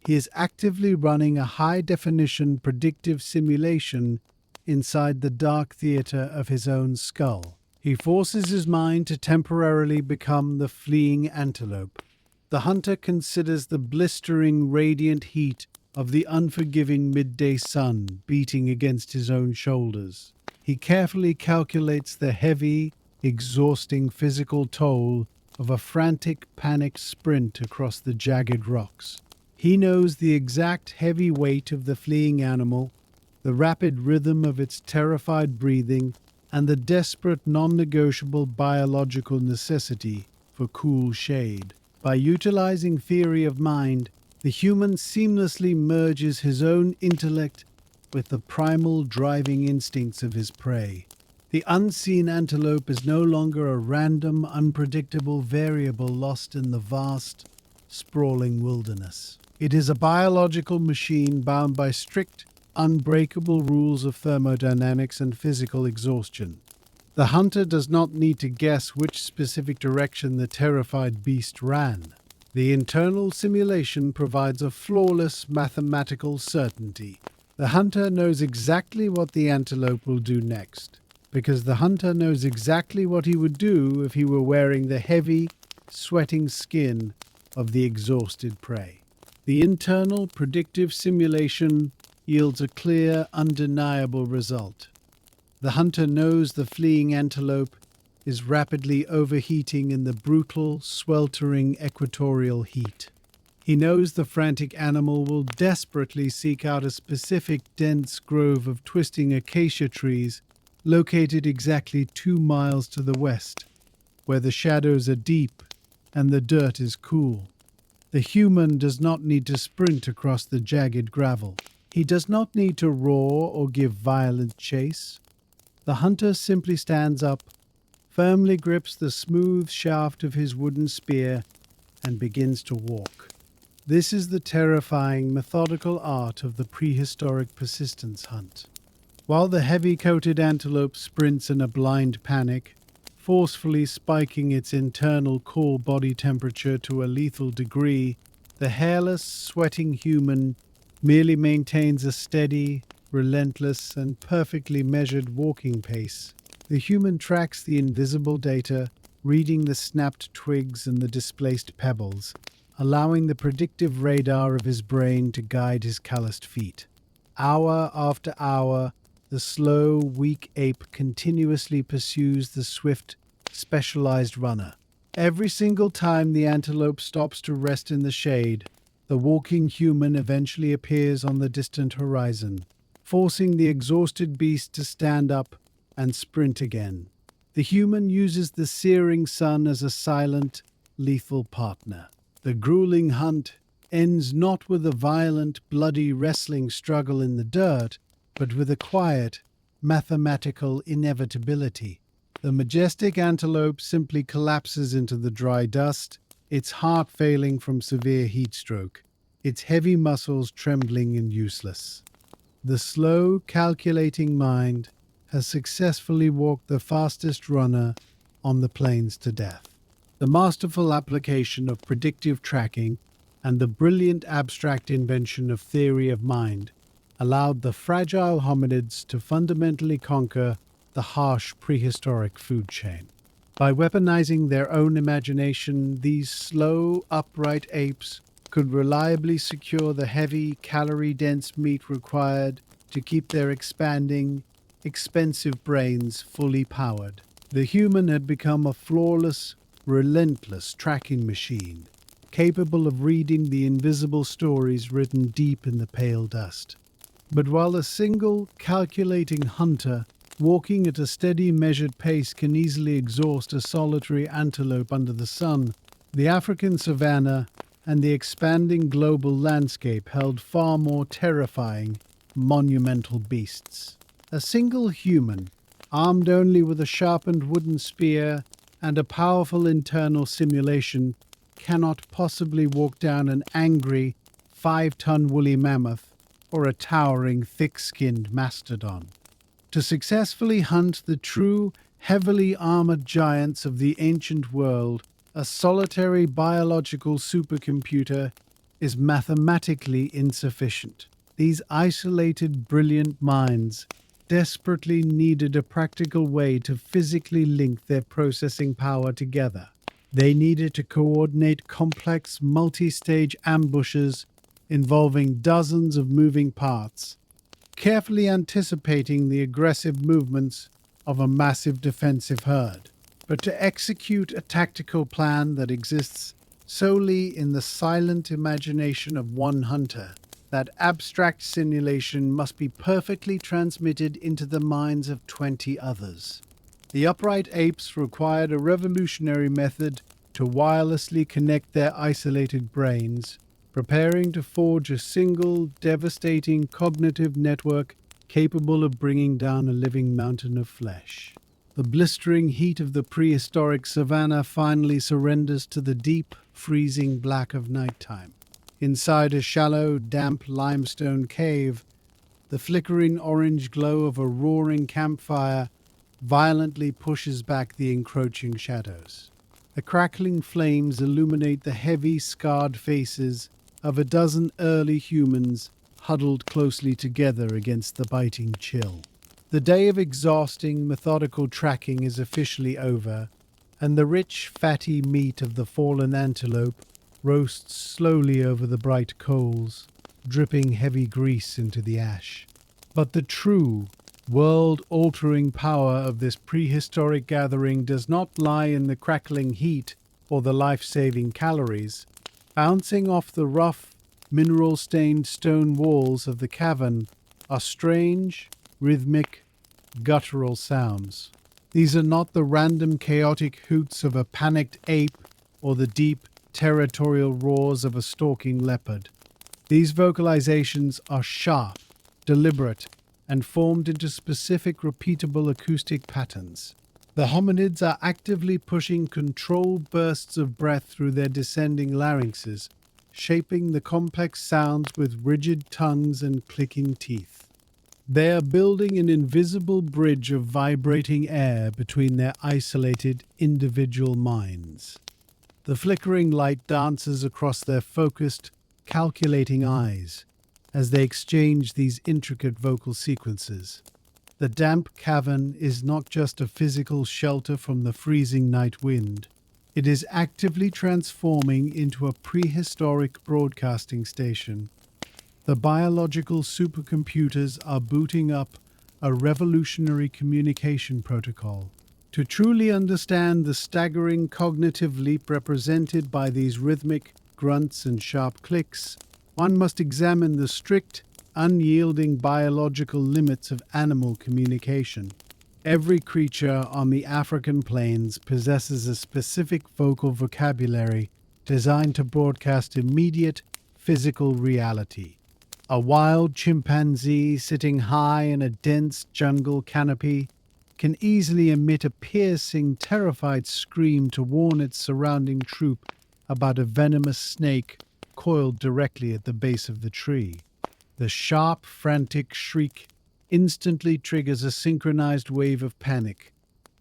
He is actively running a high-definition predictive simulation inside the dark theater of his own skull. He forces his mind to temporarily become the fleeing antelope. The hunter considers the blistering, radiant heat of the unforgiving midday sun beating against his own shoulders. He carefully calculates the heavy, exhausting physical toll of a frantic, panicked sprint across the jagged rocks. He knows the exact heavy weight of the fleeing animal, the rapid rhythm of its terrified breathing, and the desperate non-negotiable biological necessity for cool shade. By utilizing theory of mind, the human seamlessly merges his own intellect with the primal driving instincts of his prey. The unseen antelope is no longer a random, unpredictable variable lost in the vast, sprawling wilderness. It is a biological machine bound by strict, unbreakable rules of thermodynamics and physical exhaustion. The hunter does not need to guess which specific direction the terrified beast ran. The internal simulation provides a flawless mathematical certainty. The hunter knows exactly what the antelope will do next, because the hunter knows exactly what he would do if he were wearing the heavy, sweating skin of the exhausted prey. The internal predictive simulation yields a clear, undeniable result. The hunter knows the fleeing antelope is rapidly overheating in the brutal, sweltering equatorial heat. He knows the frantic animal will desperately seek out a specific dense grove of twisting acacia trees located exactly 2 miles to the west, where the shadows are deep and the dirt is cool. The human does not need to sprint across the jagged gravel. He does not need to roar or give violent chase. The hunter simply stands up, firmly grips the smooth shaft of his wooden spear, and begins to walk. This is the terrifying, methodical art of the prehistoric persistence hunt. While the heavy-coated antelope sprints in a blind panic, forcefully spiking its internal core body temperature to a lethal degree, the hairless, sweating human merely maintains a steady, relentless, and perfectly measured walking pace. The human tracks the invisible data, reading the snapped twigs and the displaced pebbles, allowing the predictive radar of his brain to guide his calloused feet. Hour after hour, the slow, weak ape continuously pursues the swift, specialized runner. Every single time the antelope stops to rest in the shade, the walking human eventually appears on the distant horizon, forcing the exhausted beast to stand up and sprint again. The human uses the searing sun as a silent, lethal partner. The grueling hunt ends not with a violent, bloody wrestling struggle in the dirt, but with a quiet, mathematical inevitability. The majestic antelope simply collapses into the dry dust, its heart failing from severe heat stroke, its heavy muscles trembling and useless. The slow, calculating mind has successfully walked the fastest runner on the plains to death. The masterful application of predictive tracking and the brilliant abstract invention of theory of mind allowed the fragile hominids to fundamentally conquer the harsh prehistoric food chain. By weaponizing their own imagination, these slow, upright apes could reliably secure the heavy, calorie-dense meat required to keep their expanding, expensive brains fully powered. The human had become a flawless, relentless tracking machine, capable of reading the invisible stories written deep in the pale dust. But while a single, calculating hunter walking at a steady, measured pace can easily exhaust a solitary antelope under the sun, the African savanna and the expanding global landscape held far more terrifying, monumental beasts. A single human, armed only with a sharpened wooden spear and a powerful internal simulation, cannot possibly walk down an angry, 5-ton woolly mammoth or a towering, thick-skinned mastodon. To successfully hunt the true, heavily armored giants of the ancient world, a solitary biological supercomputer is mathematically insufficient. These isolated, brilliant minds desperately needed a practical way to physically link their processing power together. They needed to coordinate complex, multi-stage ambushes involving dozens of moving parts, carefully anticipating the aggressive movements of a massive defensive herd. But to execute a tactical plan that exists solely in the silent imagination of one hunter. That abstract simulation must be perfectly transmitted into the minds of 20 others. The upright apes required a revolutionary method to wirelessly connect their isolated brains, preparing to forge a single, devastating cognitive network capable of bringing down a living mountain of flesh. The blistering heat of the prehistoric savanna finally surrenders to the deep, freezing black of nighttime. Inside a shallow, damp limestone cave, the flickering orange glow of a roaring campfire violently pushes back the encroaching shadows. The crackling flames illuminate the heavy, scarred faces of a dozen early humans huddled closely together against the biting chill. The day of exhausting, methodical tracking is officially over, and the rich, fatty meat of the fallen antelope roasts slowly over the bright coals, dripping heavy grease into the ash. But the true, world-altering power of this prehistoric gathering does not lie in the crackling heat or the life-saving calories. Bouncing off the rough, mineral-stained stone walls of the cavern are strange, rhythmic, guttural sounds. These are not the random chaotic hoots of a panicked ape or the deep, territorial roars of a stalking leopard. These vocalizations are sharp, deliberate, and formed into specific repeatable acoustic patterns. The hominids are actively pushing controlled bursts of breath through their descending larynxes, shaping the complex sounds with rigid tongues and clicking teeth. They are building an invisible bridge of vibrating air between their isolated individual minds. The flickering light dances across their focused, calculating eyes as they exchange these intricate vocal sequences. The damp cavern is not just a physical shelter from the freezing night wind. It is actively transforming into a prehistoric broadcasting station. The biological supercomputers are booting up a revolutionary communication protocol. To truly understand the staggering cognitive leap represented by these rhythmic grunts and sharp clicks, one must examine the strict, unyielding biological limits of animal communication. Every creature on the African plains possesses a specific vocal vocabulary designed to broadcast immediate physical reality. A wild chimpanzee sitting high in a dense jungle canopy can easily emit a piercing, terrified scream to warn its surrounding troop about a venomous snake coiled directly at the base of the tree. The sharp, frantic shriek instantly triggers a synchronized wave of panic,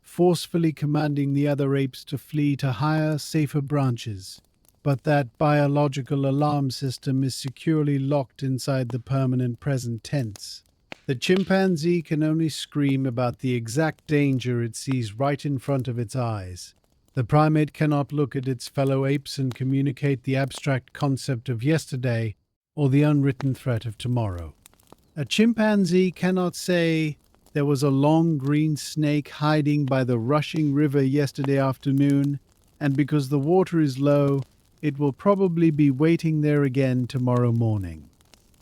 forcefully commanding the other apes to flee to higher, safer branches. But that biological alarm system is securely locked inside the permanent present tense. The chimpanzee can only scream about the exact danger it sees right in front of its eyes. The primate cannot look at its fellow apes and communicate the abstract concept of yesterday or the unwritten threat of tomorrow. A chimpanzee cannot say, "There was a long green snake hiding by the rushing river yesterday afternoon, and because the water is low, it will probably be waiting there again tomorrow morning."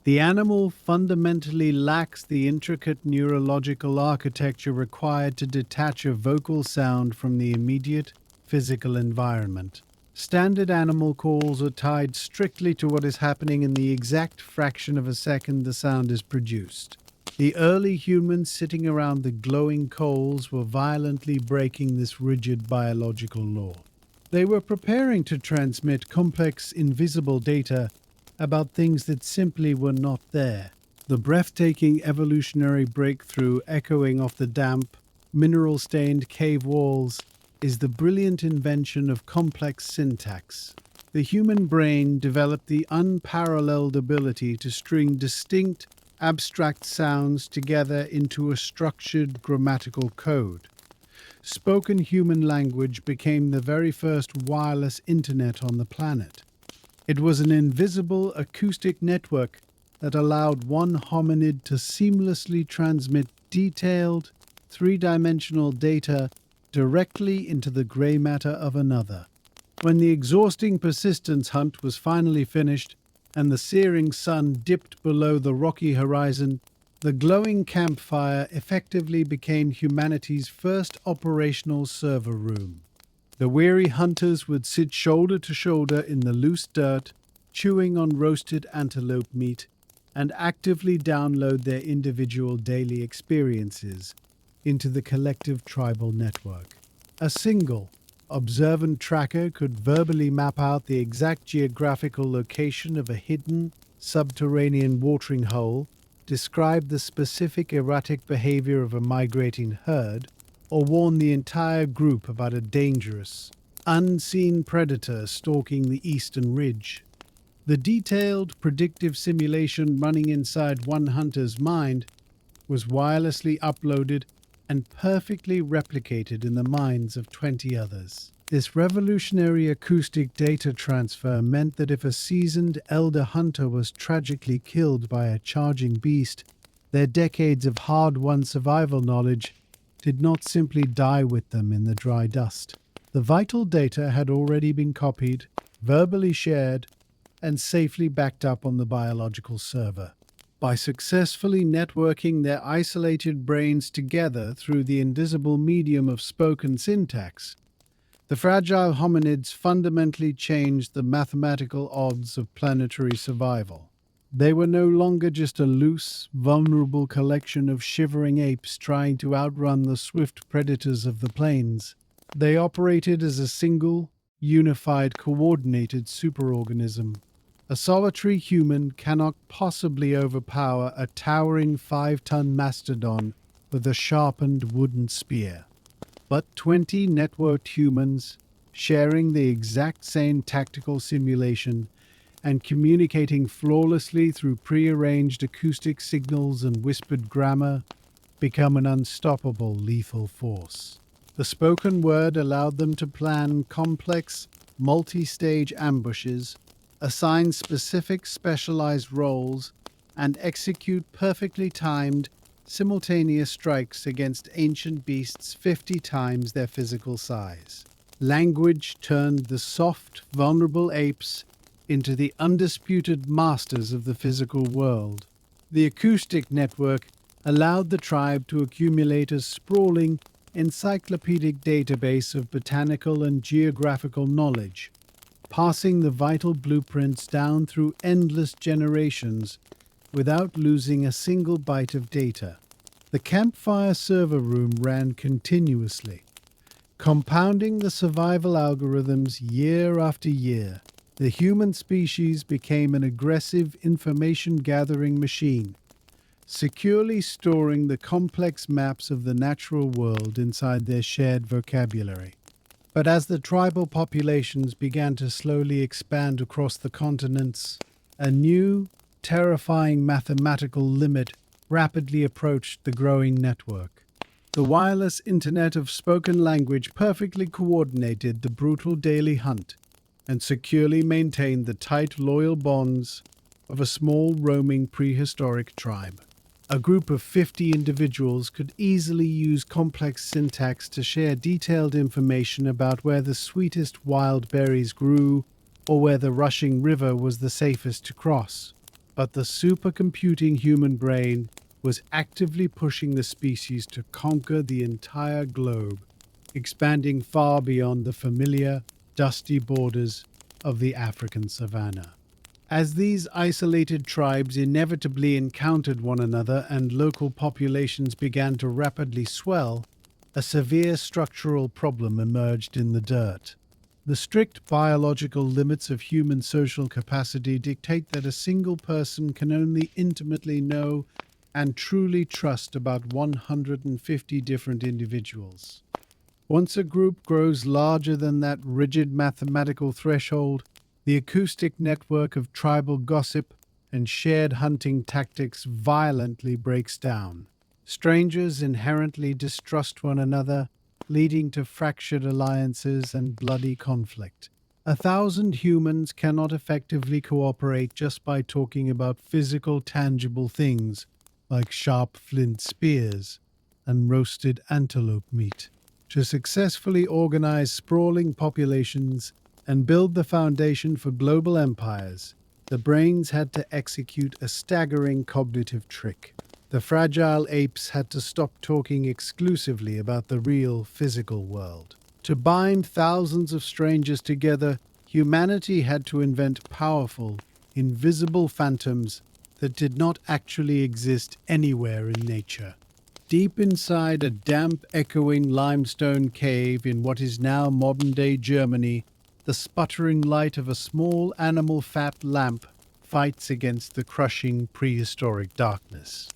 The animal fundamentally lacks the intricate neurological architecture required to detach a vocal sound from the immediate physical environment. Standard animal calls are tied strictly to what is happening in the exact fraction of a second the sound is produced. The early humans sitting around the glowing coals were violently breaking this rigid biological law. They were preparing to transmit complex, invisible data about things that simply were not there. The breathtaking evolutionary breakthrough echoing off the damp, mineral-stained cave walls is the brilliant invention of complex syntax. The human brain developed the unparalleled ability to string distinct, abstract sounds together into a structured grammatical code. Spoken human language became the very first wireless internet on the planet. It was an invisible acoustic network that allowed one hominid to seamlessly transmit detailed, three-dimensional data directly into the gray matter of another. When the exhausting persistence hunt was finally finished and the searing sun dipped below the rocky horizon, the glowing campfire effectively became humanity's first operational server room. The weary hunters would sit shoulder to shoulder in the loose dirt, chewing on roasted antelope meat, and actively download their individual daily experiences into the collective tribal network. A single, observant tracker could verbally map out the exact geographical location of a hidden, subterranean watering hole, describe the specific erratic behavior of a migrating herd, or warn the entire group about a dangerous, unseen predator stalking the eastern ridge. The detailed, predictive simulation running inside one hunter's mind was wirelessly uploaded and perfectly replicated in the minds of 20 others. This revolutionary acoustic data transfer meant that if a seasoned elder hunter was tragically killed by a charging beast, their decades of hard-won survival knowledge did not simply die with them in the dry dust. The vital data had already been copied, verbally shared, and safely backed up on the biological server. By successfully networking their isolated brains together through the invisible medium of spoken syntax, the fragile hominids fundamentally changed the mathematical odds of planetary survival. They were no longer just a loose, vulnerable collection of shivering apes trying to outrun the swift predators of the plains. They operated as a single, unified, coordinated superorganism. A solitary human cannot possibly overpower a towering 5-ton mastodon with a sharpened wooden spear. But 20 networked humans, sharing the exact same tactical simulation and communicating flawlessly through prearranged acoustic signals and whispered grammar, become an unstoppable lethal force. The spoken word allowed them to plan complex, multi-stage ambushes, assign specific specialized roles, and execute perfectly timed, simultaneous strikes against ancient beasts 50 times their physical size. Language turned the soft, vulnerable apes into the undisputed masters of the physical world. The acoustic network allowed the tribe to accumulate a sprawling, encyclopedic database of botanical and geographical knowledge, passing the vital blueprints down through endless generations without losing a single byte of data. The campfire server room ran continuously, compounding the survival algorithms year after year. The human species became an aggressive information-gathering machine, securely storing the complex maps of the natural world inside their shared vocabulary. But as the tribal populations began to slowly expand across the continents, a new, terrifying mathematical limit rapidly approached the growing network. The wireless internet of spoken language perfectly coordinated the brutal daily hunt and securely maintained the tight, loyal bonds of a small, roaming prehistoric tribe. A group of 50 individuals could easily use complex syntax to share detailed information about where the sweetest wild berries grew or where the rushing river was the safest to cross. But the supercomputing human brain was actively pushing the species to conquer the entire globe, expanding far beyond the familiar, dusty borders of the African savanna. As these isolated tribes inevitably encountered one another and local populations began to rapidly swell, a severe structural problem emerged in the dirt. The strict biological limits of human social capacity dictate that a single person can only intimately know and truly trust about 150 different individuals. Once a group grows larger than that rigid mathematical threshold, the acoustic network of tribal gossip and shared hunting tactics violently breaks down. Strangers inherently distrust one another, leading to fractured alliances and bloody conflict. 1,000 humans cannot effectively cooperate just by talking about physical, tangible things like sharp flint spears and roasted antelope meat. To successfully organize sprawling populations, and build the foundation for global empires, the brains had to execute a staggering cognitive trick. The fragile apes had to stop talking exclusively about the real physical world. To bind thousands of strangers together, humanity had to invent powerful, invisible phantoms that did not actually exist anywhere in nature. Deep inside a damp, echoing limestone cave in what is now modern-day Germany, the sputtering light of a small animal fat lamp fights against the crushing prehistoric darkness.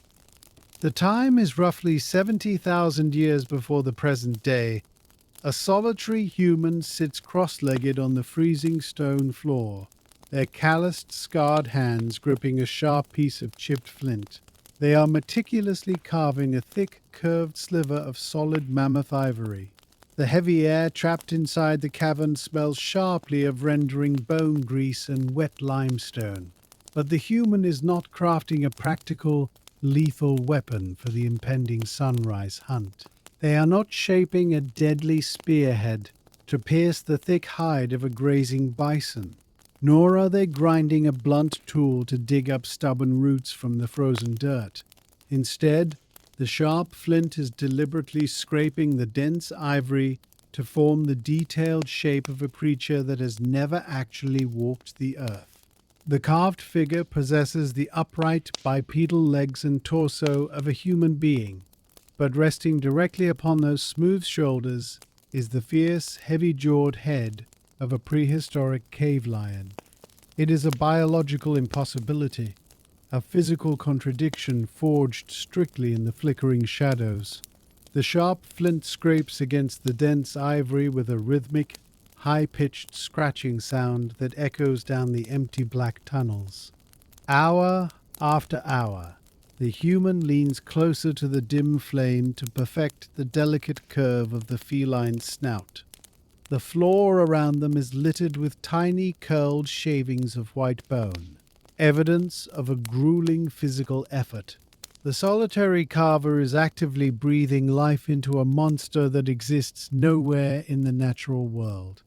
The time is roughly 70,000 years before the present day. A solitary human sits cross-legged on the freezing stone floor, their calloused, scarred hands gripping a sharp piece of chipped flint. They are meticulously carving a thick, curved sliver of solid mammoth ivory. The heavy air trapped inside the cavern smells sharply of rendering bone grease and wet limestone. But the human is not crafting a practical, lethal weapon for the impending sunrise hunt. They are not shaping a deadly spearhead to pierce the thick hide of a grazing bison, nor are they grinding a blunt tool to dig up stubborn roots from the frozen dirt. Instead, the sharp flint is deliberately scraping the dense ivory to form the detailed shape of a creature that has never actually walked the earth. The carved figure possesses the upright bipedal legs and torso of a human being, but resting directly upon those smooth shoulders is the fierce, heavy-jawed head of a prehistoric cave lion. It is a biological impossibility, a physical contradiction forged strictly in the flickering shadows. The sharp flint scrapes against the dense ivory with a rhythmic, high-pitched scratching sound that echoes down the empty black tunnels. Hour after hour, the human leans closer to the dim flame to perfect the delicate curve of the feline snout. The floor around them is littered with tiny curled shavings of white bone, evidence of a grueling physical effort. The solitary carver is actively breathing life into a monster that exists nowhere in the natural world.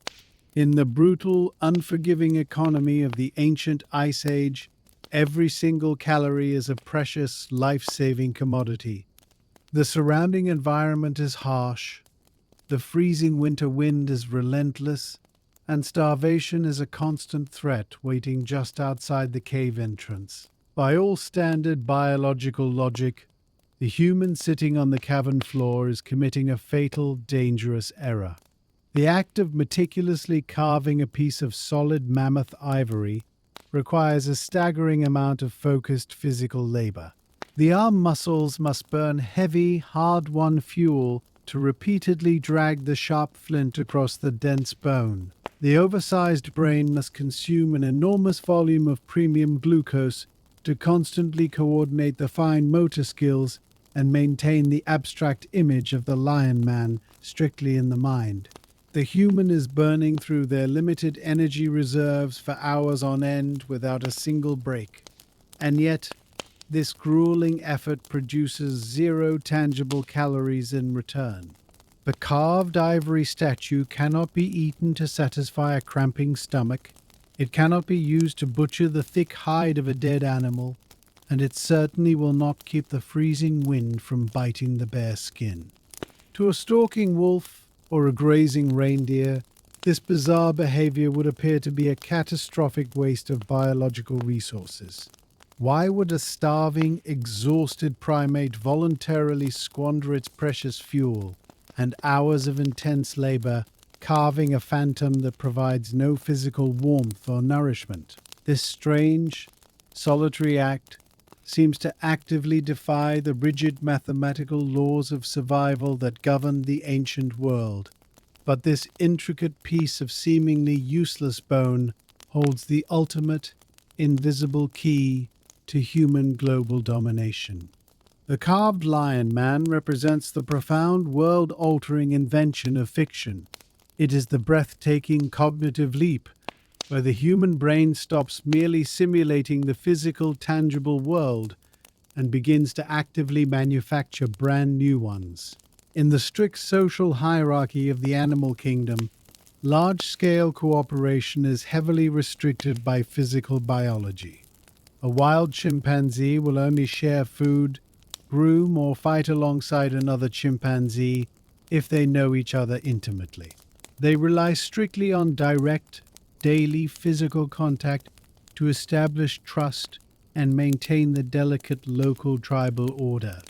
In the brutal, unforgiving economy of the ancient Ice Age, every single calorie is a precious, life-saving commodity. The surrounding environment is harsh, the freezing winter wind is relentless, and starvation is a constant threat waiting just outside the cave entrance. By all standard biological logic, the human sitting on the cavern floor is committing a fatal, dangerous error. The act of meticulously carving a piece of solid mammoth ivory requires a staggering amount of focused physical labor. The arm muscles must burn heavy, hard-won fuel to repeatedly drag the sharp flint across the dense bone. The oversized brain must consume an enormous volume of premium glucose to constantly coordinate the fine motor skills and maintain the abstract image of the lion man strictly in the mind. The human is burning through their limited energy reserves for hours on end without a single break. And yet, this grueling effort produces zero tangible calories in return. The carved ivory statue cannot be eaten to satisfy a cramping stomach. It cannot be used to butcher the thick hide of a dead animal, and it certainly will not keep the freezing wind from biting the bare skin. To a stalking wolf or a grazing reindeer, this bizarre behavior would appear to be a catastrophic waste of biological resources. Why would a starving, exhausted primate voluntarily squander its precious fuel and hours of intense labor carving a phantom that provides no physical warmth or nourishment? This strange, solitary act seems to actively defy the rigid mathematical laws of survival that governed the ancient world. But this intricate piece of seemingly useless bone holds the ultimate, invisible key to human global domination. The carved lion man represents the profound, world-altering invention of fiction. It is the breathtaking cognitive leap where the human brain stops merely simulating the physical, tangible world and begins to actively manufacture brand new ones. In the strict social hierarchy of the animal kingdom, Large-scale cooperation is heavily restricted by physical biology. A wild chimpanzee will only share food, groom, or fight alongside another chimpanzee if they know each other intimately. They rely strictly on direct, daily physical contact to establish trust and maintain the delicate local tribal order.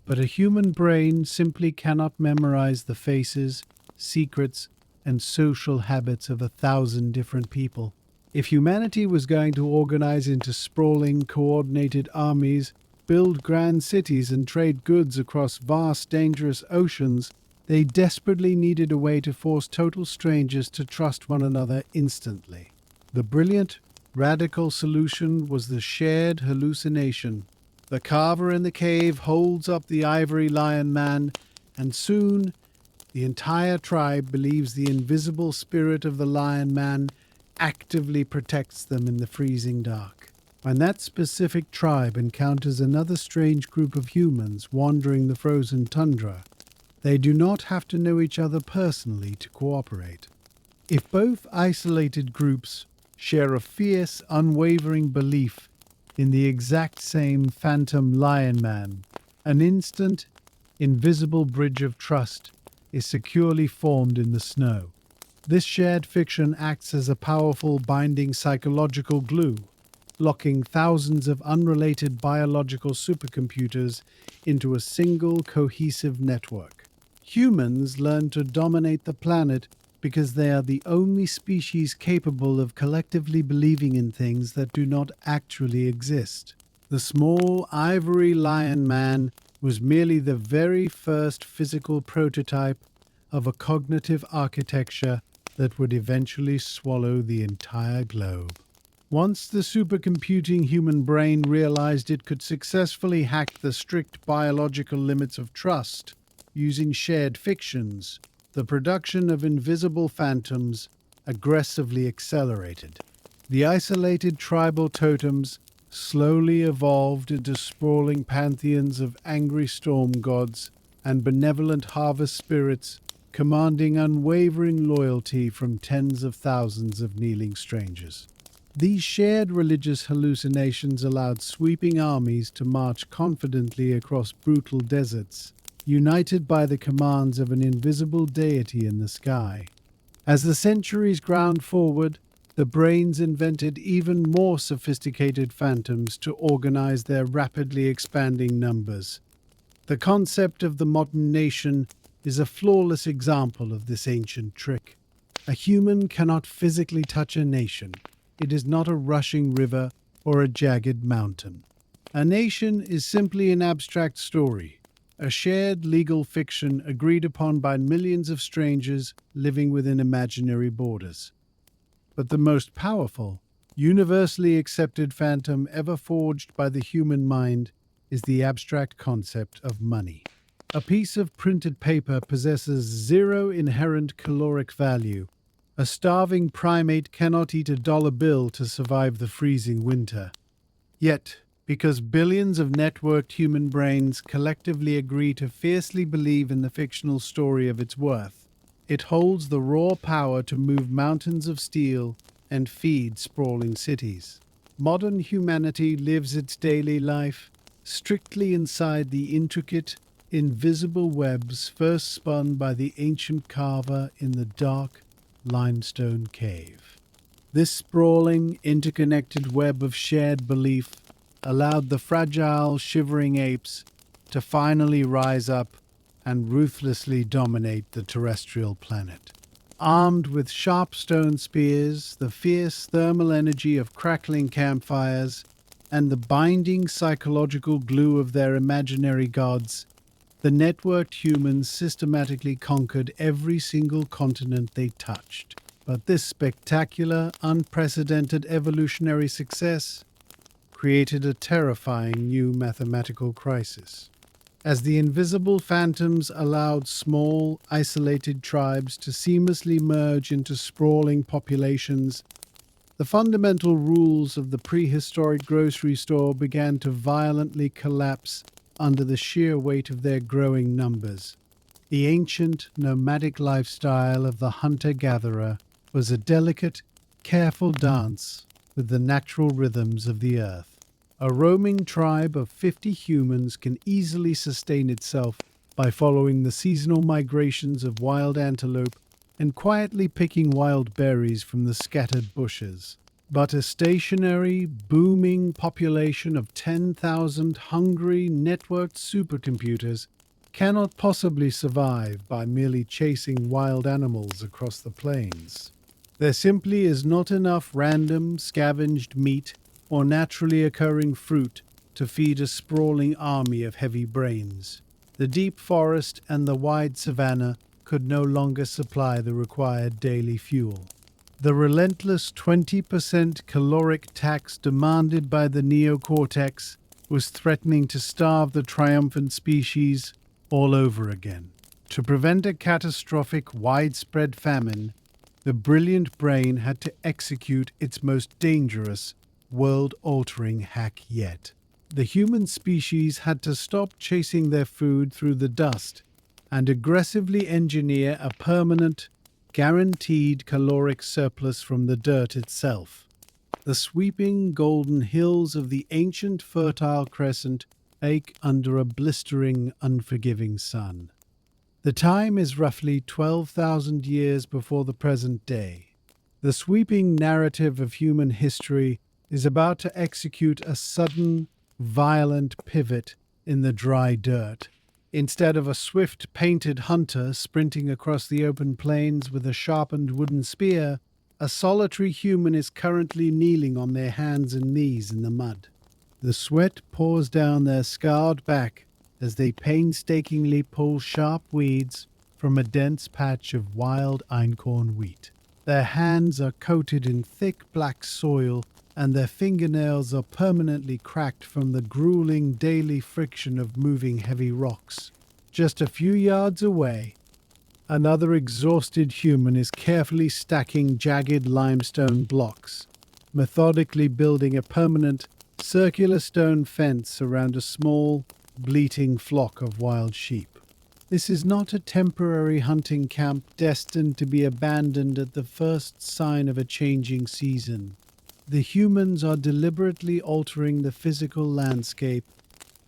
But a human brain simply cannot memorize the faces, secrets, and social habits of 1,000 different people. If humanity was going to organize into sprawling, coordinated armies, build grand cities, and trade goods across vast, dangerous oceans, they desperately needed a way to force total strangers to trust one another instantly. The brilliant, radical solution was the shared hallucination. The carver in the cave holds up the ivory lion man, and soon the entire tribe believes the invisible spirit of the lion man actively protects them in the freezing dark. When that specific tribe encounters another strange group of humans wandering the frozen tundra, they do not have to know each other personally to cooperate. If both isolated groups share a fierce, unwavering belief in the exact same phantom lion man, an instant, invisible bridge of trust is securely formed in the snow. This shared fiction acts as a powerful binding psychological glue, locking thousands of unrelated biological supercomputers into a single cohesive network. Humans learn to dominate the planet because they are the only species capable of collectively believing in things that do not actually exist. The small ivory lion man was merely the very first physical prototype of a cognitive architecture that would eventually swallow the entire globe. Once the supercomputing human brain realized it could successfully hack the strict biological limits of trust using shared fictions, the production of invisible phantoms aggressively accelerated. The isolated tribal totems slowly evolved into sprawling pantheons of angry storm gods and benevolent harvest spirits commanding unwavering loyalty from tens of thousands of kneeling strangers. These shared religious hallucinations allowed sweeping armies to march confidently across brutal deserts, united by the commands of an invisible deity in the sky. As the centuries ground forward, the brains invented even more sophisticated phantoms to organize their rapidly expanding numbers. The concept of the modern nation is a flawless example of this ancient trick. A human cannot physically touch a nation. It is not a rushing river or a jagged mountain. A nation is simply an abstract story, a shared legal fiction agreed upon by millions of strangers living within imaginary borders. But the most powerful, universally accepted phantom ever forged by the human mind is the abstract concept of money. A piece of printed paper possesses zero inherent caloric value. A starving primate cannot eat a dollar bill to survive the freezing winter. Yet, because billions of networked human brains collectively agree to fiercely believe in the fictional story of its worth, it holds the raw power to move mountains of steel and feed sprawling cities. Modern humanity lives its daily life strictly inside the intricate, invisible webs first spun by the ancient carver in the dark limestone cave. This sprawling, interconnected web of shared belief allowed the fragile, shivering apes to finally rise up and ruthlessly dominate the terrestrial planet. Armed with sharp stone spears, the fierce thermal energy of crackling campfires, and the binding psychological glue of their imaginary gods, the networked humans systematically conquered every single continent they touched. But this spectacular, unprecedented evolutionary success created a terrifying new mathematical crisis. As the invisible phantoms allowed small, isolated tribes to seamlessly merge into sprawling populations, the fundamental rules of the prehistoric grocery store began to violently collapse under the sheer weight of their growing numbers. The ancient nomadic lifestyle of the hunter-gatherer was a delicate, careful dance with the natural rhythms of the earth. A roaming tribe of 50 humans can easily sustain itself by following the seasonal migrations of wild antelope and quietly picking wild berries from the scattered bushes. But a stationary, booming population of 10,000 hungry, networked supercomputers cannot possibly survive by merely chasing wild animals across the plains. There simply is not enough random, scavenged meat or naturally occurring fruit to feed a sprawling army of heavy brains. The deep forest and the wide savanna could no longer supply the required daily fuel. The relentless 20% caloric tax demanded by the neocortex was threatening to starve the triumphant species all over again. To prevent a catastrophic, widespread famine, the brilliant brain had to execute its most dangerous, world-altering hack yet. The human species had to stop chasing their food through the dust and aggressively engineer a permanent, guaranteed caloric surplus from the dirt itself. The sweeping golden hills of the ancient Fertile Crescent ache under a blistering, unforgiving sun. The time is roughly 12,000 years before the present day. The sweeping narrative of human history is about to execute a sudden, violent pivot in the dry dirt. Instead of a swift, painted hunter sprinting across the open plains with a sharpened wooden spear, a solitary human is currently kneeling on their hands and knees in the mud. The sweat pours down their scarred back as they painstakingly pull sharp weeds from a dense patch of wild einkorn wheat. Their hands are coated in thick black soil, and their fingernails are permanently cracked from the grueling daily friction of moving heavy rocks. Just a few yards away, another exhausted human is carefully stacking jagged limestone blocks, methodically building a permanent, circular stone fence around a small, bleating flock of wild sheep. This is not a temporary hunting camp destined to be abandoned at the first sign of a changing season. The humans are deliberately altering the physical landscape,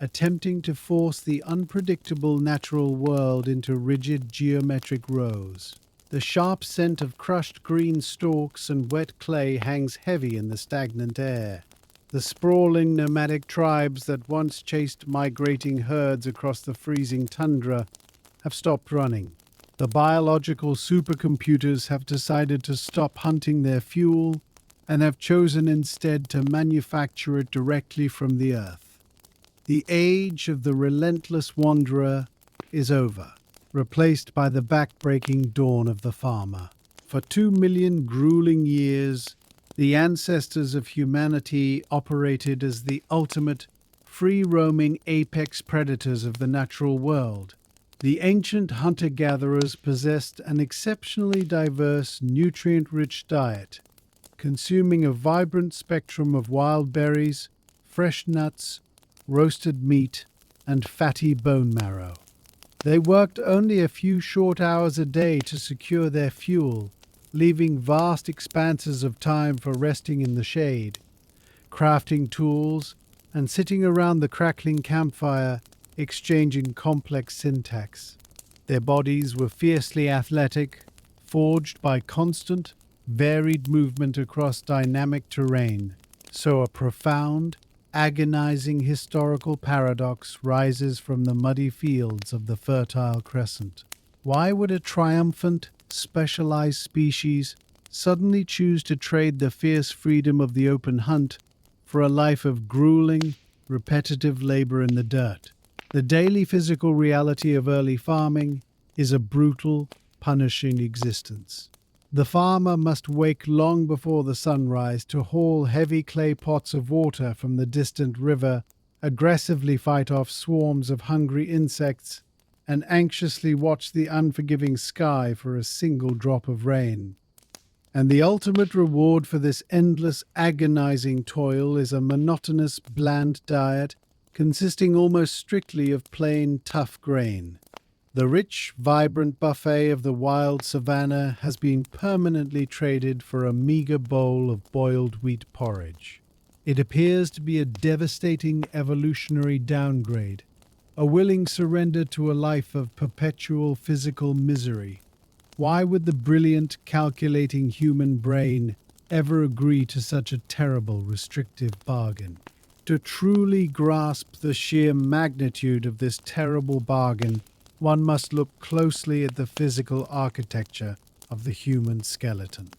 attempting to force the unpredictable natural world into rigid geometric rows. The sharp scent of crushed green stalks and wet clay hangs heavy in the stagnant air. The sprawling nomadic tribes that once chased migrating herds across the freezing tundra have stopped running. The biological supercomputers have decided to stop hunting their fuel and have chosen instead to manufacture it directly from the earth. The age of the relentless wanderer is over, replaced by the back-breaking dawn of the farmer. For 2 million grueling years, the ancestors of humanity operated as the ultimate, free-roaming apex predators of the natural world. The ancient hunter-gatherers possessed an exceptionally diverse, nutrient-rich diet, consuming a vibrant spectrum of wild berries, fresh nuts, roasted meat, and fatty bone marrow. They worked only a few short hours a day to secure their fuel, leaving vast expanses of time for resting in the shade, crafting tools, and sitting around the crackling campfire, exchanging complex syntax. Their bodies were fiercely athletic, forged by constant, varied movement across dynamic terrain. So a profound, agonizing historical paradox rises from the muddy fields of the Fertile Crescent. Why would a triumphant, specialized species suddenly choose to trade the fierce freedom of the open hunt for a life of grueling, repetitive labor in the dirt? The daily physical reality of early farming is a brutal, punishing existence. The farmer must wake long before the sunrise to haul heavy clay pots of water from the distant river, aggressively fight off swarms of hungry insects, and anxiously watch the unforgiving sky for a single drop of rain. And the ultimate reward for this endless, agonizing toil is a monotonous, bland diet consisting almost strictly of plain, tough grain. The rich, vibrant buffet of the wild savanna has been permanently traded for a meager bowl of boiled wheat porridge. It appears to be a devastating evolutionary downgrade, a willing surrender to a life of perpetual physical misery. Why would the brilliant, calculating human brain ever agree to such a terrible, restrictive bargain? To truly grasp the sheer magnitude of this terrible bargain, one must look closely at the physical architecture of the human skeleton.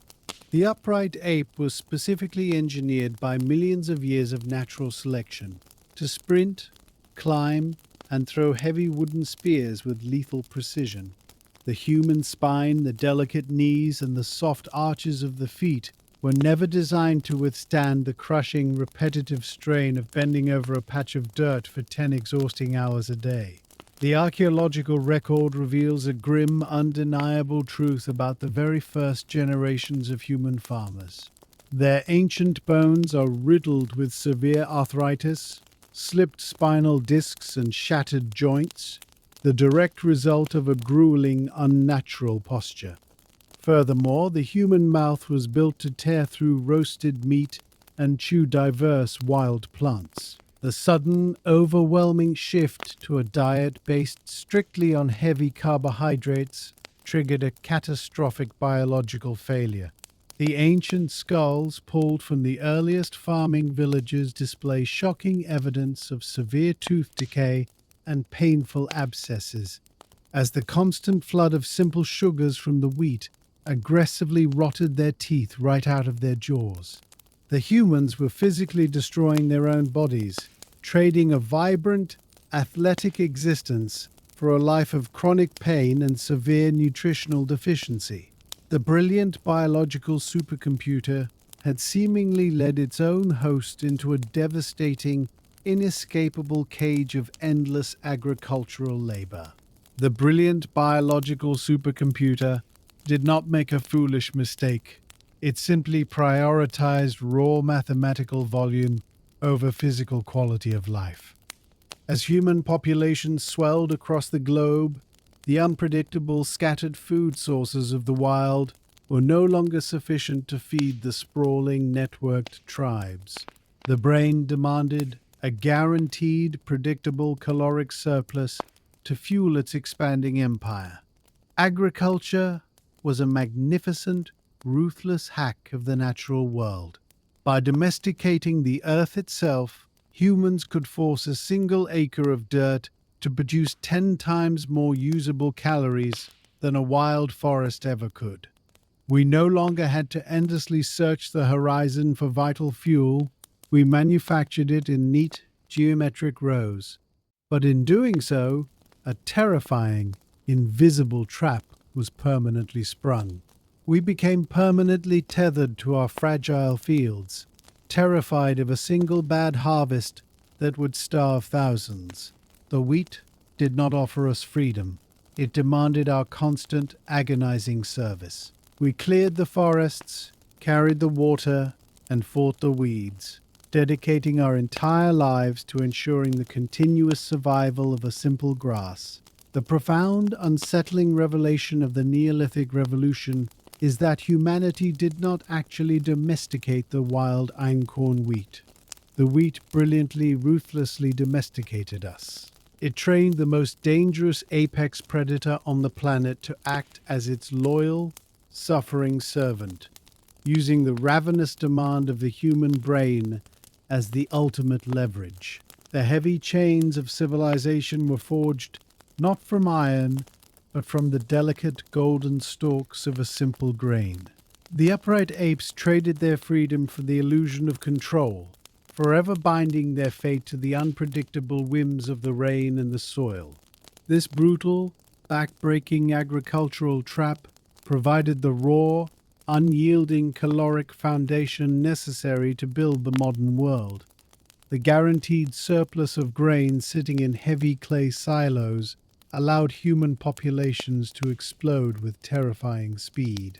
The upright ape was specifically engineered by millions of years of natural selection to sprint, climb, and throw heavy wooden spears with lethal precision. The human spine, the delicate knees, and the soft arches of the feet were never designed to withstand the crushing, repetitive strain of bending over a patch of dirt for 10 exhausting hours a day. The archaeological record reveals a grim, undeniable truth about the very first generations of human farmers. Their ancient bones are riddled with severe arthritis, slipped spinal discs, and shattered joints, the direct result of a grueling, unnatural posture. Furthermore, the human mouth was built to tear through roasted meat and chew diverse wild plants. The sudden, overwhelming shift to a diet based strictly on heavy carbohydrates triggered a catastrophic biological failure. The ancient skulls pulled from the earliest farming villages display shocking evidence of severe tooth decay and painful abscesses, as the constant flood of simple sugars from the wheat aggressively rotted their teeth right out of their jaws. The humans were physically destroying their own bodies, trading a vibrant, athletic existence for a life of chronic pain and severe nutritional deficiency. The brilliant biological supercomputer had seemingly led its own host into a devastating, inescapable cage of endless agricultural labor. The brilliant biological supercomputer did not make a foolish mistake. It simply prioritized raw mathematical volume over physical quality of life. As human populations swelled across the globe, the unpredictable, scattered food sources of the wild were no longer sufficient to feed the sprawling, networked tribes. The brain demanded a guaranteed, predictable caloric surplus to fuel its expanding empire. Agriculture was a magnificent, ruthless hack of the natural world. By domesticating the earth itself, humans could force a single acre of dirt to produce 10 times more usable calories than a wild forest ever could. We no longer had to endlessly search the horizon for vital fuel. We manufactured it in neat, geometric rows. But in doing so, a terrifying, invisible trap was permanently sprung. We became permanently tethered to our fragile fields, terrified of a single bad harvest that would starve thousands. The wheat did not offer us freedom. It demanded our constant, agonizing service. We cleared the forests, carried the water, and fought the weeds, dedicating our entire lives to ensuring the continuous survival of a simple grass. The profound, unsettling revelation of the Neolithic Revolution is that humanity did not actually domesticate the wild einkorn wheat. The wheat brilliantly, ruthlessly domesticated us. It trained the most dangerous apex predator on the planet to act as its loyal, suffering servant, using the ravenous demand of the human brain as the ultimate leverage. The heavy chains of civilization were forged not from iron, but from the delicate golden stalks of a simple grain. The upright apes traded their freedom for the illusion of control, forever binding their fate to the unpredictable whims of the rain and the soil. This brutal, back-breaking agricultural trap provided the raw, unyielding caloric foundation necessary to build the modern world. The guaranteed surplus of grain sitting in heavy clay silos allowed human populations to explode with terrifying speed.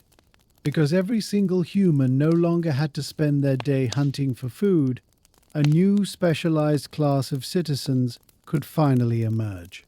Because every single human no longer had to spend their day hunting for food, a new specialized class of citizens could finally emerge.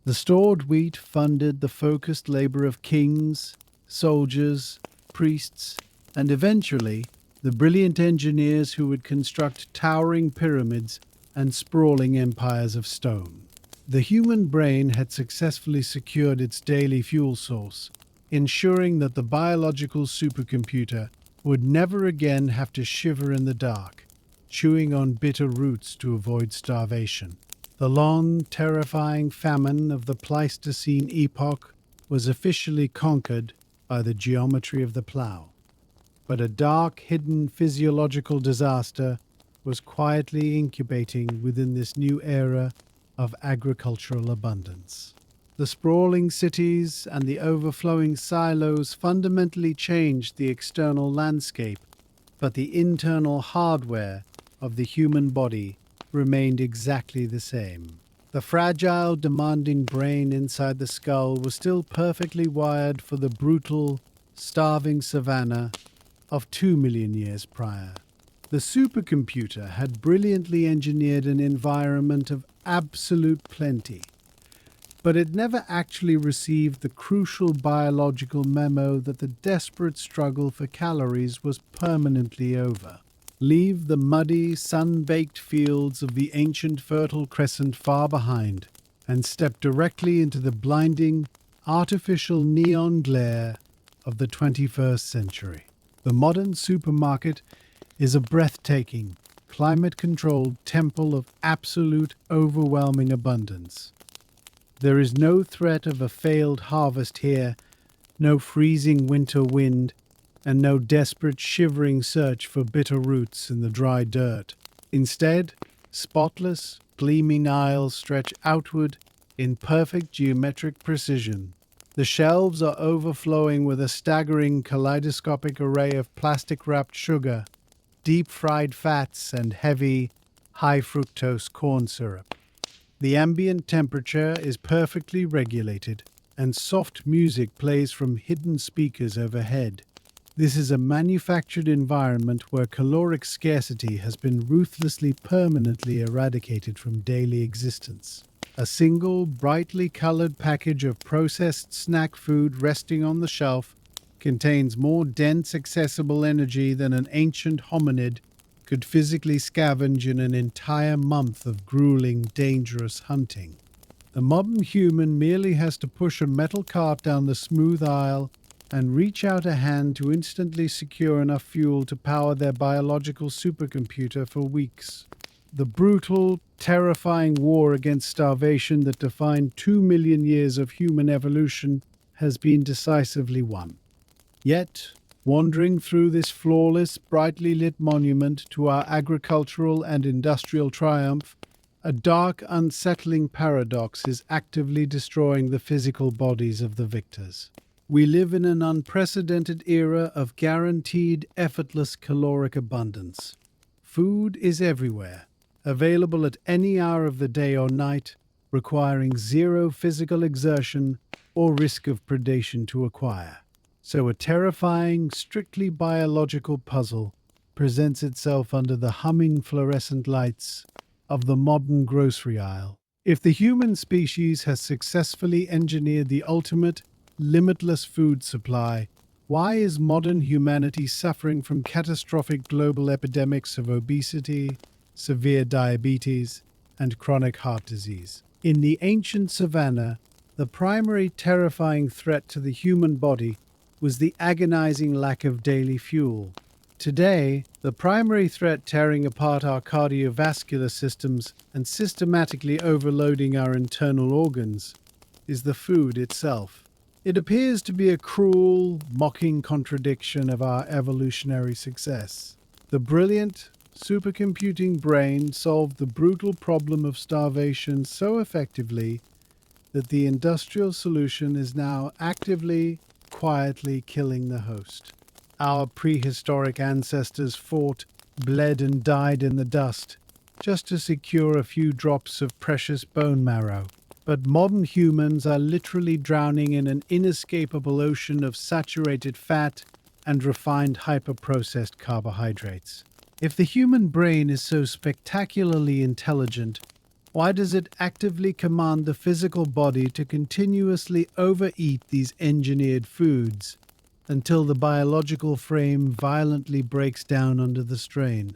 The stored wheat funded the focused labor of kings, soldiers, priests, and eventually the brilliant engineers who would construct towering pyramids and sprawling empires of stone. The human brain had successfully secured its daily fuel source, ensuring that the biological supercomputer would never again have to shiver in the dark, chewing on bitter roots to avoid starvation. The long, terrifying famine of the Pleistocene epoch was officially conquered by the geometry of the plow. But a dark, hidden physiological disaster was quietly incubating within this new era of agricultural abundance. The sprawling cities and the overflowing silos fundamentally changed the external landscape, but the internal hardware of the human body remained exactly the same. The fragile, demanding brain inside the skull was still perfectly wired for the brutal, starving savanna of 2 million years prior. The supercomputer had brilliantly engineered an environment of absolute plenty, but it never actually received the crucial biological memo that the desperate struggle for calories was permanently over. Leave the muddy, sun-baked fields of the ancient Fertile Crescent far behind and step directly into the blinding, artificial neon glare of the 21st century. The modern supermarket is a breathtaking, climate-controlled temple of absolute, overwhelming abundance. There is no threat of a failed harvest here, no freezing winter wind, and no desperate shivering search for bitter roots in the dry dirt. Instead, spotless, gleaming aisles stretch outward in perfect geometric precision. The shelves are overflowing with a staggering kaleidoscopic array of plastic-wrapped sugar, deep-fried fats, and heavy, high-fructose corn syrup. The ambient temperature is perfectly regulated, and soft music plays from hidden speakers overhead. This is a manufactured environment where caloric scarcity has been ruthlessly permanently eradicated from daily existence. A single, brightly colored package of processed snack food resting on the shelf contains more dense, accessible energy than an ancient hominid could physically scavenge in an entire month of grueling, dangerous hunting. The modern human merely has to push a metal cart down the smooth aisle and reach out a hand to instantly secure enough fuel to power their biological supercomputer for weeks. The brutal, terrifying war against starvation that defined 2 million years of human evolution has been decisively won. Yet, wandering through this flawless, brightly lit monument to our agricultural and industrial triumph, a dark, unsettling paradox is actively destroying the physical bodies of the victors. We live in an unprecedented era of guaranteed, effortless caloric abundance. Food is everywhere, available at any hour of the day or night, requiring zero physical exertion or risk of predation to acquire. So a terrifying, strictly biological puzzle presents itself under the humming fluorescent lights of the modern grocery aisle. If the human species has successfully engineered the ultimate, limitless food supply, why is modern humanity suffering from catastrophic global epidemics of obesity, severe diabetes, and chronic heart disease? In the ancient savanna, the primary terrifying threat to the human body was the agonizing lack of daily fuel. Today, the primary threat tearing apart our cardiovascular systems and systematically overloading our internal organs is the food itself. It appears to be a cruel, mocking contradiction of our evolutionary success. The brilliant, supercomputing brain solved the brutal problem of starvation so effectively that the industrial solution is now actively, quietly killing the host. Our prehistoric ancestors fought, bled, and died in the dust just to secure a few drops of precious bone marrow. But modern humans are literally drowning in an inescapable ocean of saturated fat and refined hyper-processed carbohydrates. If the human brain is so spectacularly intelligent, Why does it actively command the physical body to continuously overeat these engineered foods until the biological frame violently breaks down under the strain?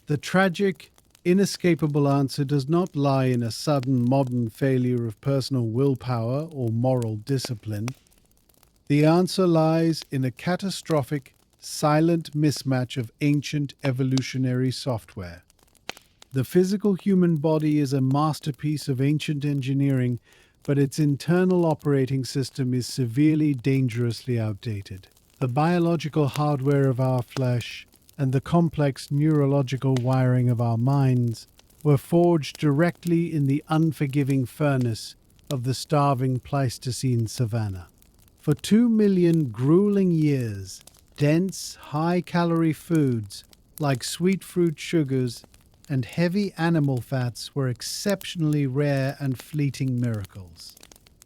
The tragic, inescapable answer does not lie in a sudden modern failure of personal willpower or moral discipline. The answer lies in a catastrophic, silent mismatch of ancient evolutionary software. The physical human body is a masterpiece of ancient engineering, but its internal operating system is severely, dangerously outdated. The biological hardware of our flesh and the complex neurological wiring of our minds were forged directly in the unforgiving furnace of the starving Pleistocene savanna. For 2 million grueling years, dense, high-calorie foods like sweet fruit sugars and heavy animal fats were exceptionally rare and fleeting miracles.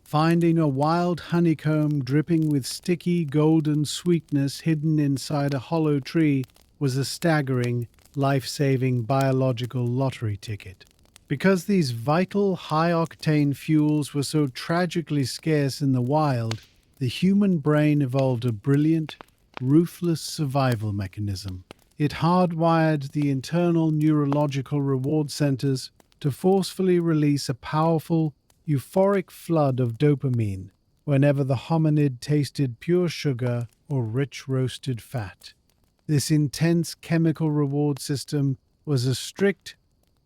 Finding a wild honeycomb dripping with sticky golden sweetness hidden inside a hollow tree was a staggering, life-saving biological lottery ticket. Because these vital, high-octane fuels were so tragically scarce in the wild, the human brain evolved a brilliant, ruthless survival mechanism. It hardwired the internal neurological reward centers to forcefully release a powerful, euphoric flood of dopamine whenever the hominid tasted pure sugar or rich roasted fat. This intense chemical reward system was a strict,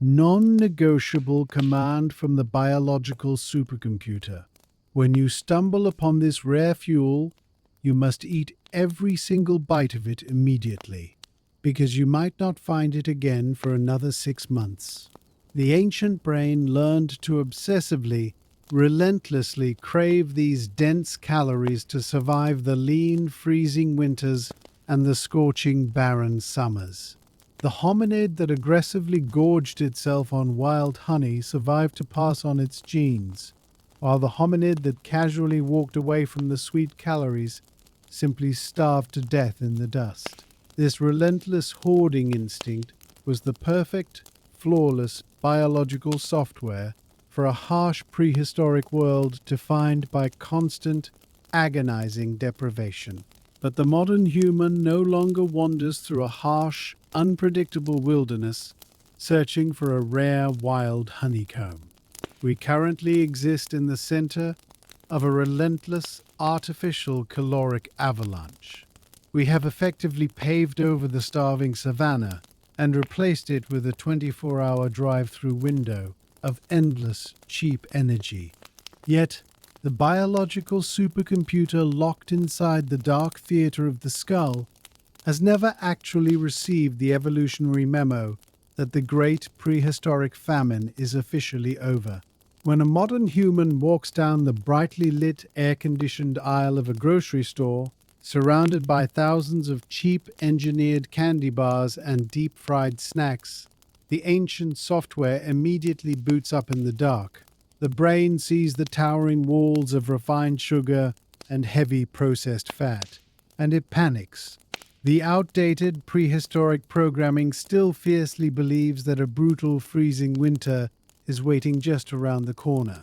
non-negotiable command from the biological supercomputer. When you stumble upon this rare fuel, you must eat every single bite of it immediately, because you might not find it again for another 6 months. The ancient brain learned to obsessively, relentlessly crave these dense calories to survive the lean, freezing winters and the scorching, barren summers. The hominid that aggressively gorged itself on wild honey survived to pass on its genes, while the hominid that casually walked away from the sweet calories simply starved to death in the dust. This relentless hoarding instinct was the perfect, flawless biological software for a harsh prehistoric world defined by constant, agonizing deprivation. But the modern human no longer wanders through a harsh, unpredictable wilderness searching for a rare wild honeycomb. We currently exist in the center of a relentless, artificial caloric avalanche. We have effectively paved over the starving savanna and replaced it with a 24-hour drive-through window of endless, cheap energy. Yet, the biological supercomputer locked inside the dark theater of the skull has never actually received the evolutionary memo that the great prehistoric famine is officially over. When a modern human walks down the brightly lit, air-conditioned aisle of a grocery store, surrounded by thousands of cheap engineered candy bars and deep-fried snacks, the ancient software immediately boots up in the dark. The brain sees the towering walls of refined sugar and heavy processed fat, and it panics. The outdated prehistoric programming still fiercely believes that a brutal freezing winter is waiting just around the corner.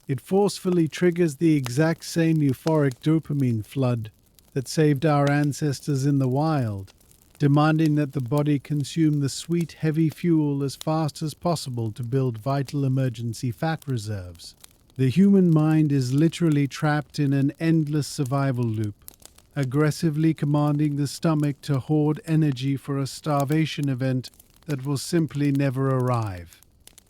It forcefully triggers the exact same euphoric dopamine flood that saved our ancestors in the wild, demanding that the body consume the sweet, heavy fuel as fast as possible to build vital emergency fat reserves. The human mind is literally trapped in an endless survival loop, aggressively commanding the stomach to hoard energy for a starvation event that will simply never arrive.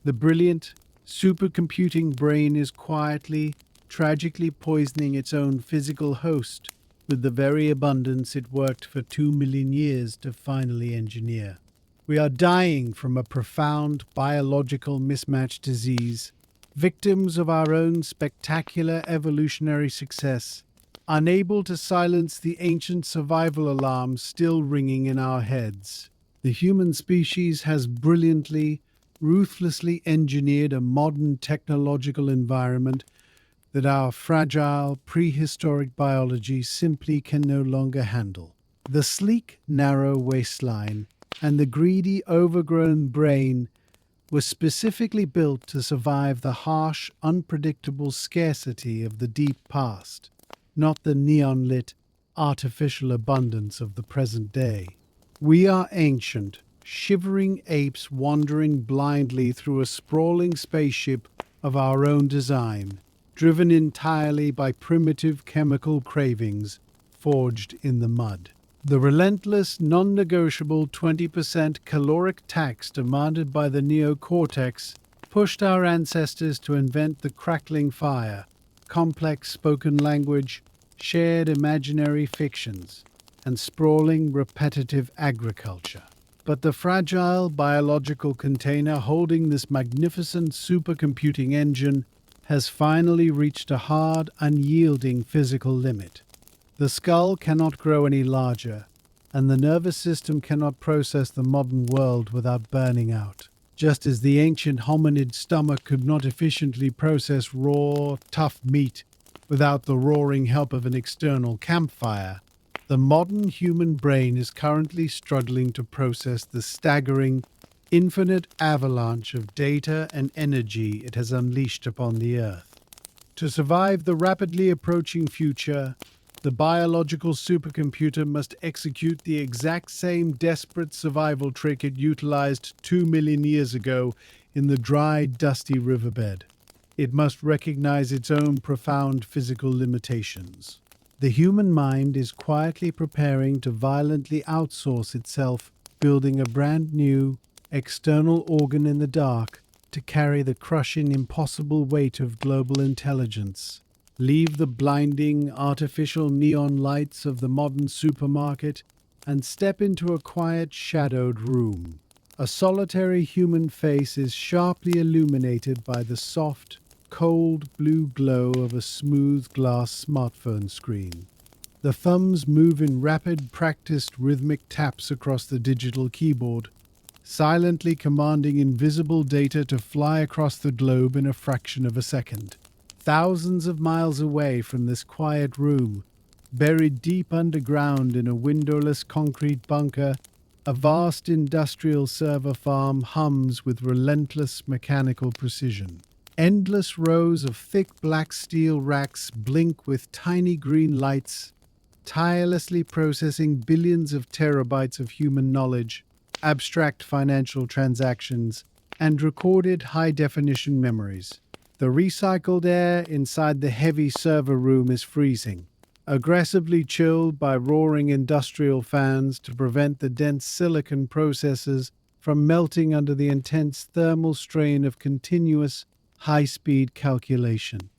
The brilliant, supercomputing brain is quietly, tragically poisoning its own physical host with the very abundance it worked for 2 million years to finally engineer. We are dying from a profound biological mismatch disease, victims of our own spectacular evolutionary success, unable to silence the ancient survival alarms still ringing in our heads. The human species has brilliantly, ruthlessly engineered a modern technological environment that our fragile, prehistoric biology simply can no longer handle. The sleek, narrow waistline and the greedy, overgrown brain was specifically built to survive the harsh, unpredictable scarcity of the deep past, not the neon-lit, artificial abundance of the present day. We are ancient, shivering apes wandering blindly through a sprawling spaceship of our own design, driven entirely by primitive chemical cravings forged in the mud. The relentless, non-negotiable 20% caloric tax demanded by the neocortex pushed our ancestors to invent the crackling fire, complex spoken language, shared imaginary fictions, and sprawling, repetitive agriculture. But the fragile biological container holding this magnificent supercomputing engine has finally reached a hard, unyielding physical limit. The skull cannot grow any larger, and the nervous system cannot process the modern world without burning out. Just as the ancient hominid stomach could not efficiently process raw, tough meat without the roaring help of an external campfire, the modern human brain is currently struggling to process the staggering, infinite avalanche of data and energy it has unleashed upon the Earth. To survive the rapidly approaching future, the biological supercomputer must execute the exact same desperate survival trick it utilized 2 million years ago in the dry, dusty riverbed. It must recognize its own profound physical limitations. The human mind is quietly preparing to violently outsource itself, building a brand new, external organ in the dark to carry the crushing, impossible weight of global intelligence. Leave the blinding, artificial neon lights of the modern supermarket and step into a quiet, shadowed room. A solitary human face is sharply illuminated by the soft, cold blue glow of a smooth glass smartphone screen. The thumbs move in rapid, practiced rhythmic taps across the digital keyboard, silently commanding invisible data to fly across the globe in a fraction of a second. Thousands of miles away from this quiet room, buried deep underground in a windowless concrete bunker, a vast industrial server farm hums with relentless mechanical precision. Endless rows of thick black steel racks blink with tiny green lights, tirelessly processing billions of terabytes of human knowledge, abstract financial transactions, and recorded high-definition memories. The recycled air inside the heavy server room is freezing, aggressively chilled by roaring industrial fans to prevent the dense silicon processes from melting under the intense thermal strain of continuous, high-speed calculation.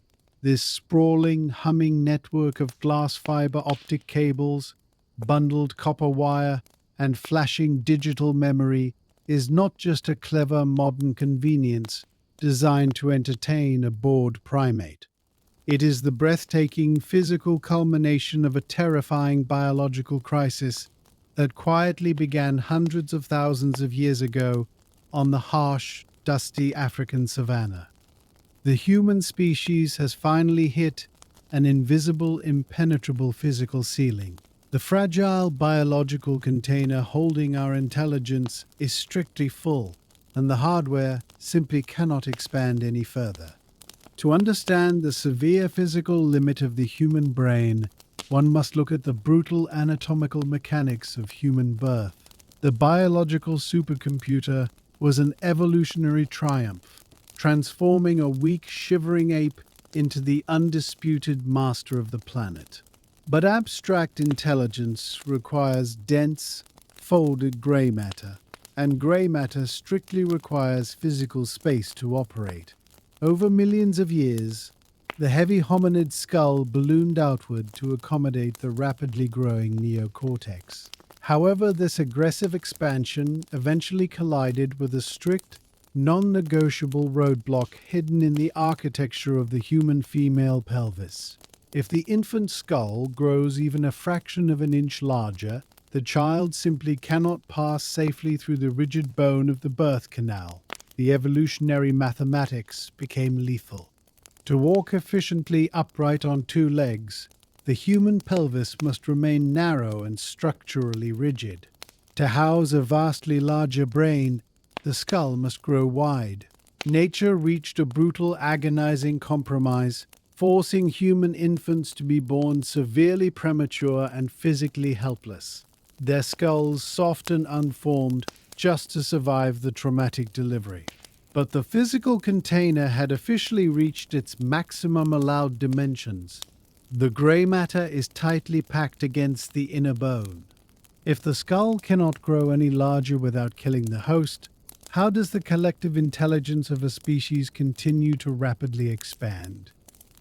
This sprawling, humming network of glass fiber optic cables, bundled copper wire, and flashing digital memory is not just a clever modern convenience designed to entertain a bored primate. It is the breathtaking physical culmination of a terrifying biological crisis that quietly began hundreds of thousands of years ago on the harsh, dusty African savanna. The human species has finally hit an invisible, impenetrable physical ceiling. The fragile biological container holding our intelligence is strictly full, and the hardware simply cannot expand any further. To understand the severe physical limit of the human brain, one must look at the brutal anatomical mechanics of human birth. The biological supercomputer was an evolutionary triumph, transforming a weak, shivering ape into the undisputed master of the planet. But abstract intelligence requires dense, folded gray matter, and gray matter strictly requires physical space to operate. Over millions of years, the heavy hominid skull ballooned outward to accommodate the rapidly growing neocortex. However, this aggressive expansion eventually collided with a strict, non-negotiable roadblock hidden in the architecture of the human female pelvis. If the infant skull grows even a fraction of an inch larger, the child simply cannot pass safely through the rigid bone of the birth canal. The evolutionary mathematics became lethal. To walk efficiently upright on two legs, the human pelvis must remain narrow and structurally rigid. To house a vastly larger brain, The skull must grow wide. Nature reached a brutal, agonizing compromise, forcing human infants to be born severely premature and physically helpless. Their skulls soft and unformed just to survive the traumatic delivery. But the physical container had officially reached its maximum allowed dimensions. The gray matter is tightly packed against the inner bone. If the skull cannot grow any larger without killing the host, how does the collective intelligence of a species continue to rapidly expand?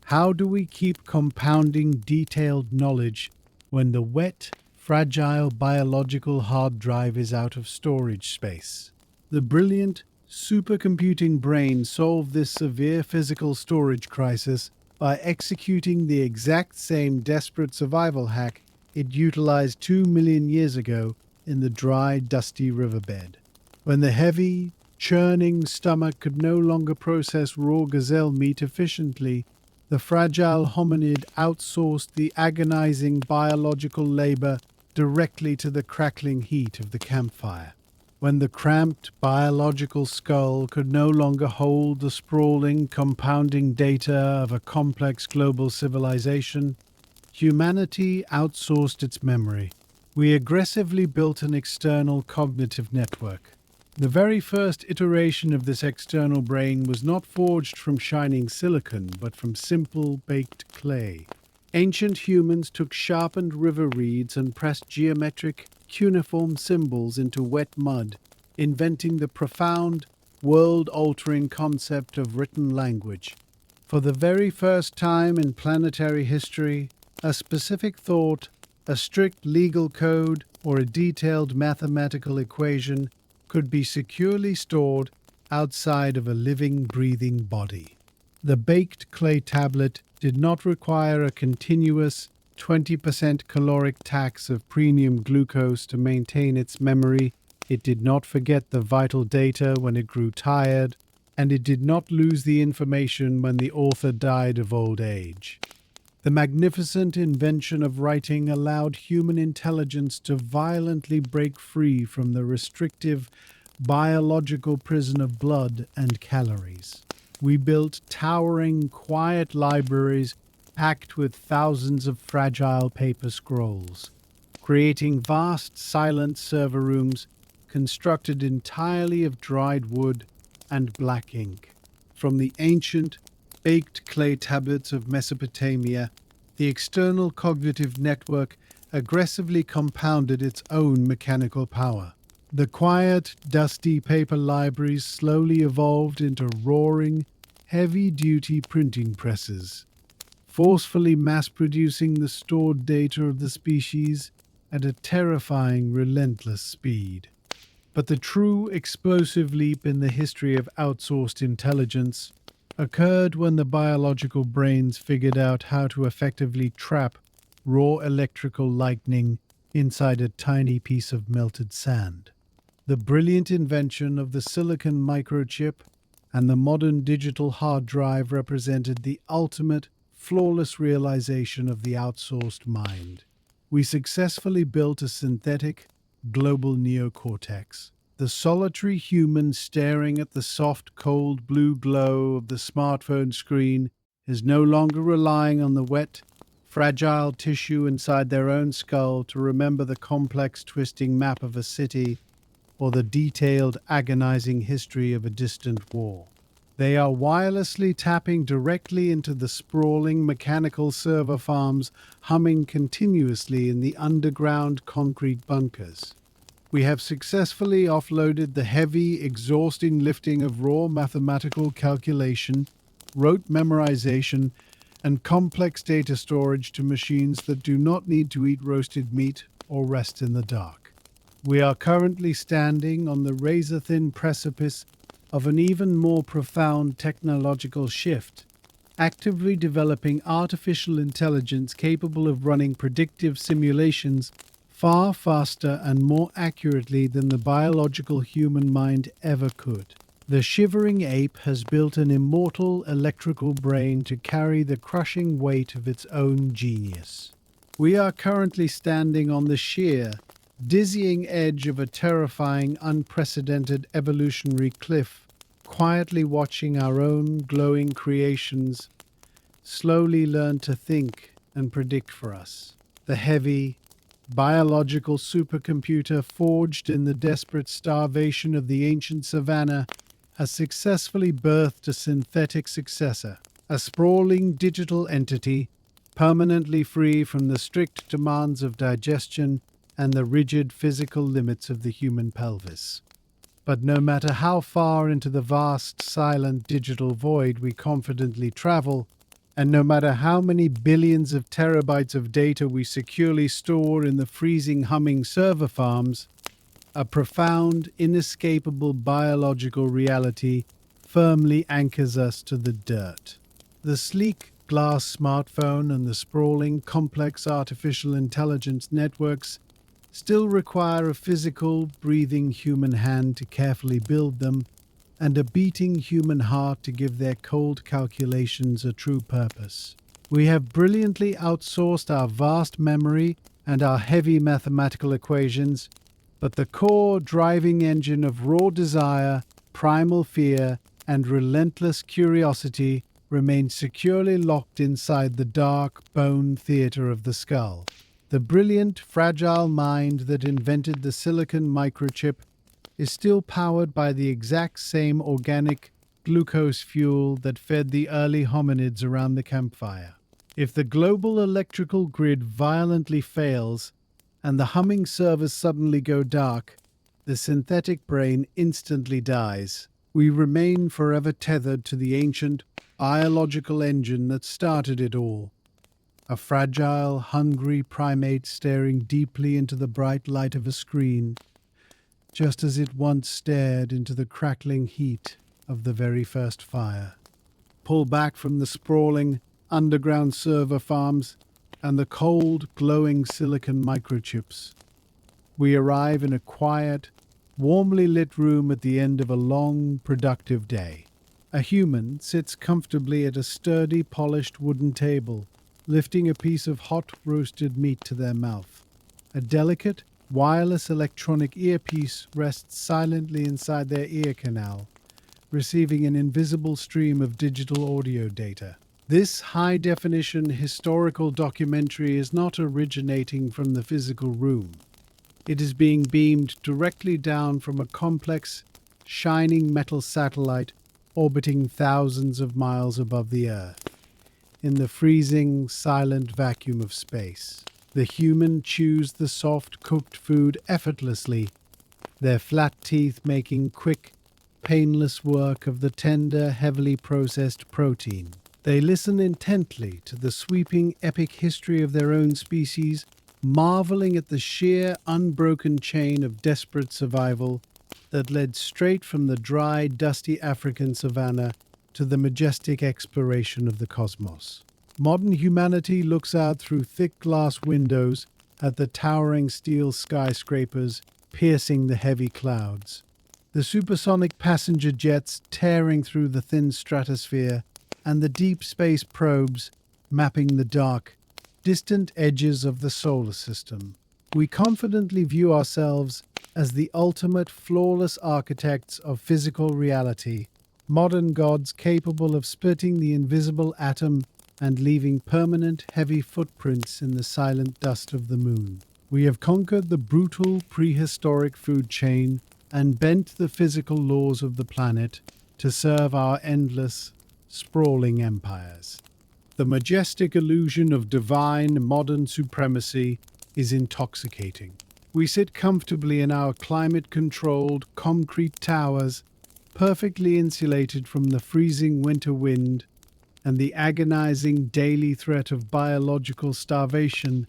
How do we keep compounding detailed knowledge when the wet, fragile biological hard drive is out of storage space? The brilliant, supercomputing brain solved this severe physical storage crisis by executing the exact same desperate survival hack it utilized 2 million years ago in the dry, dusty riverbed. When the heavy, churning stomach could no longer process raw gazelle meat efficiently, the fragile hominid outsourced the agonizing biological labor directly to the crackling heat of the campfire. When the cramped biological skull could no longer hold the sprawling, compounding data of a complex global civilization, humanity outsourced its memory. We aggressively built an external cognitive network. The very first iteration of this external brain was not forged from shining silicon, but from simple baked clay. Ancient humans took sharpened river reeds and pressed geometric, cuneiform symbols into wet mud, inventing the profound, world-altering concept of written language. For the very first time in planetary history, a specific thought, a strict legal code, or a detailed mathematical equation could be securely stored outside of a living, breathing body. The baked clay tablet did not require a continuous 20% caloric tax of premium glucose to maintain its memory. It did not forget the vital data when it grew tired, and it did not lose the information when the author died of old age. The magnificent invention of writing allowed human intelligence to violently break free from the restrictive biological prison of blood and calories. We built towering, quiet libraries packed with thousands of fragile paper scrolls, creating vast, silent server rooms constructed entirely of dried wood and black ink. From the ancient, baked clay tablets of Mesopotamia, the external cognitive network aggressively compounded its own mechanical power. The quiet, dusty paper libraries slowly evolved into roaring, heavy-duty printing presses, forcefully mass-producing the stored data of the species at a terrifying, relentless speed. But the true explosive leap in the history of outsourced intelligence occurred when the biological brains figured out how to effectively trap raw electrical lightning inside a tiny piece of melted sand. The brilliant invention of the silicon microchip and the modern digital hard drive represented the ultimate, flawless realization of the outsourced mind. We successfully built a synthetic, global neocortex. The solitary human staring at the soft, cold blue glow of the smartphone screen is no longer relying on the wet, fragile tissue inside their own skull to remember the complex, twisting map of a city or the detailed, agonizing history of a distant war. They are wirelessly tapping directly into the sprawling mechanical server farms humming continuously in the underground concrete bunkers. We have successfully offloaded the heavy, exhausting lifting of raw mathematical calculation, rote memorization, and complex data storage to machines that do not need to eat roasted meat or rest in the dark. We are currently standing on the razor-thin precipice of an even more profound technological shift, actively developing artificial intelligence capable of running predictive simulations far faster and more accurately than the biological human mind ever could. The shivering ape has built an immortal electrical brain to carry the crushing weight of its own genius. We are currently standing on the sheer, dizzying edge of a terrifying, unprecedented evolutionary cliff, quietly watching our own glowing creations slowly learn to think and predict for us. The heavy, biological supercomputer forged in the desperate starvation of the ancient savanna has successfully birthed a synthetic successor, a sprawling digital entity permanently free from the strict demands of digestion and the rigid physical limits of the human pelvis. But no matter how far into the vast, silent digital void we confidently travel, and no matter how many billions of terabytes of data we securely store in the freezing humming server farms, a profound, inescapable biological reality firmly anchors us to the dirt. The sleek glass smartphone and the sprawling, complex artificial intelligence networks still require a physical, breathing human hand to carefully build them, and a beating human heart to give their cold calculations a true purpose. We have brilliantly outsourced our vast memory and our heavy mathematical equations, but the core driving engine of raw desire, primal fear, and relentless curiosity remains securely locked inside the dark bone theater of the skull. The brilliant, fragile mind that invented the silicon microchip is still powered by the exact same organic glucose fuel that fed the early hominids around the campfire. If the global electrical grid violently fails and the humming servers suddenly go dark, the synthetic brain instantly dies. We remain forever tethered to the ancient biological engine that started it all. A fragile, hungry primate staring deeply into the bright light of a screen, just as it once stared into the crackling heat of the very first fire. Pull back from the sprawling underground server farms and the cold, glowing silicon microchips. We arrive in a quiet, warmly lit room at the end of a long, productive day. A human sits comfortably at a sturdy, polished wooden table, lifting a piece of hot roasted meat to their mouth. A delicate, wireless electronic earpiece rests silently inside their ear canal, receiving an invisible stream of digital audio data. This high-definition historical documentary is not originating from the physical room. It is being beamed directly down from a complex, shining metal satellite orbiting thousands of miles above the Earth. In the freezing, silent vacuum of space, the human chews the soft, cooked food effortlessly, their flat teeth making quick, painless work of the tender, heavily processed protein. They listen intently to the sweeping, epic history of their own species, marveling at the sheer, unbroken chain of desperate survival that led straight from the dry, dusty African savanna to the majestic exploration of the cosmos. Modern humanity looks out through thick glass windows at the towering steel skyscrapers piercing the heavy clouds, the supersonic passenger jets tearing through the thin stratosphere, and the deep space probes mapping the dark, distant edges of the solar system. We confidently view ourselves as the ultimate flawless architects of physical reality, modern gods capable of splitting the invisible atom and leaving permanent, heavy footprints in the silent dust of the moon. We have conquered the brutal, prehistoric food chain and bent the physical laws of the planet to serve our endless, sprawling empires. The majestic illusion of divine, modern supremacy is intoxicating. We sit comfortably in our climate-controlled, concrete towers, perfectly insulated from the freezing winter wind and the agonizing daily threat of biological starvation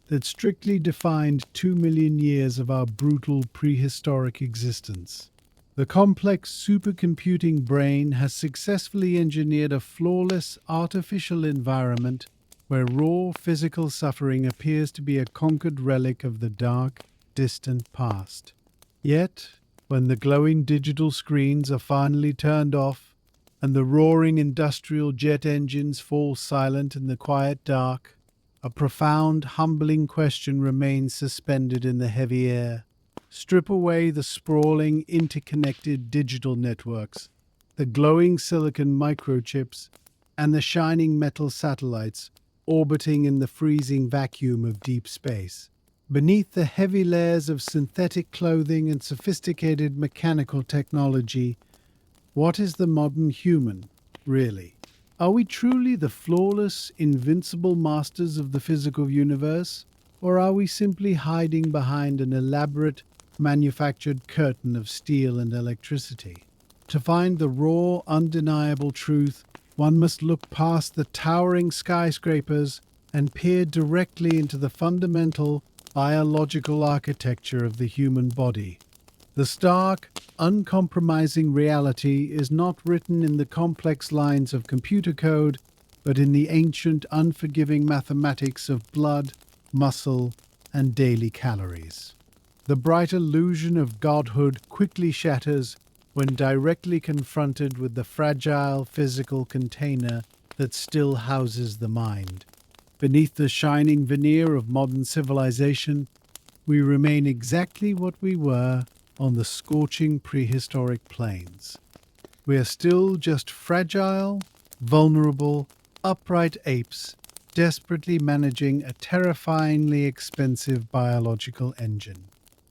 that strictly defined 2 million years of our brutal prehistoric existence. The complex supercomputing brain has successfully engineered a flawless artificial environment where raw physical suffering appears to be a conquered relic of the dark, distant past. Yet, when the glowing digital screens are finally turned off and the roaring industrial jet engines fall silent in the quiet dark, A profound, humbling question remains suspended in the heavy air. Strip away the sprawling, interconnected digital networks, the glowing silicon microchips, and the shining metal satellites orbiting in the freezing vacuum of deep space. Beneath the heavy layers of synthetic clothing and sophisticated mechanical technology, what is the modern human, really? Are we truly the flawless, invincible masters of the physical universe? Or are we simply hiding behind an elaborate, manufactured curtain of steel and electricity? To find the raw, undeniable truth, one must look past the towering skyscrapers and peer directly into the fundamental biological architecture of the human body. The stark, uncompromising reality is not written in the complex lines of computer code, but in the ancient, unforgiving mathematics of blood, muscle, and daily calories. The bright illusion of godhood quickly shatters when directly confronted with the fragile physical container that still houses the mind. Beneath the shining veneer of modern civilization, we remain exactly what we were on the scorching prehistoric plains. We are still just fragile, vulnerable, upright apes, desperately managing a terrifyingly expensive biological engine.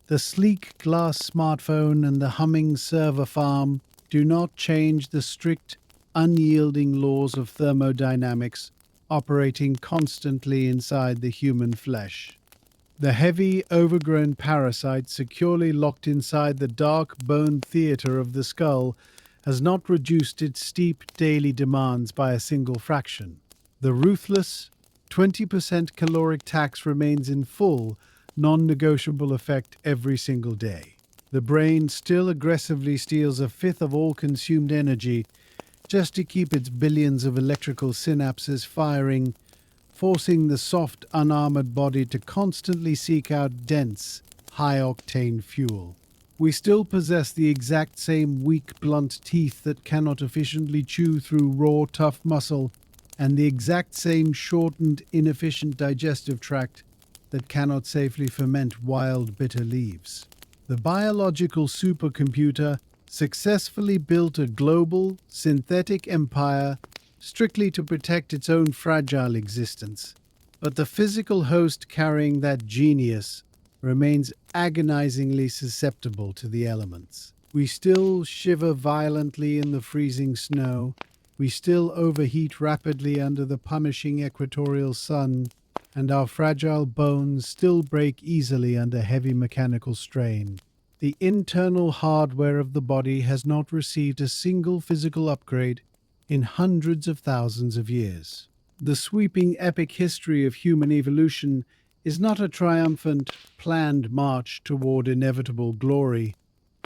The sleek glass smartphone and the humming server farm do not change the strict, unyielding laws of thermodynamics operating constantly inside the human flesh. The heavy, overgrown parasite securely locked inside the dark bone theater of the skull has not reduced its steep daily demands by a single fraction. The ruthless 20% caloric tax remains in full, non-negotiable effect every single day. The brain still aggressively steals a fifth of all consumed energy just to keep its billions of electrical synapses firing, forcing the soft, unarmored body to constantly seek out dense, high-octane fuel. We still possess the exact same weak, blunt teeth that cannot efficiently chew through raw, tough muscle, and the exact same shortened, inefficient digestive tract that cannot safely ferment wild, bitter leaves. The biological supercomputer successfully built a global, synthetic empire strictly to protect its own fragile existence. But the physical host carrying that genius remains agonizingly susceptible to the elements. We still shiver violently in the freezing snow. We still overheat rapidly under the punishing equatorial sun, and our fragile bones still break easily under heavy mechanical strain. The internal hardware of the body has not received a single physical upgrade in hundreds of thousands of years. The sweeping epic history of human evolution is not a triumphant, planned march toward inevitable glory.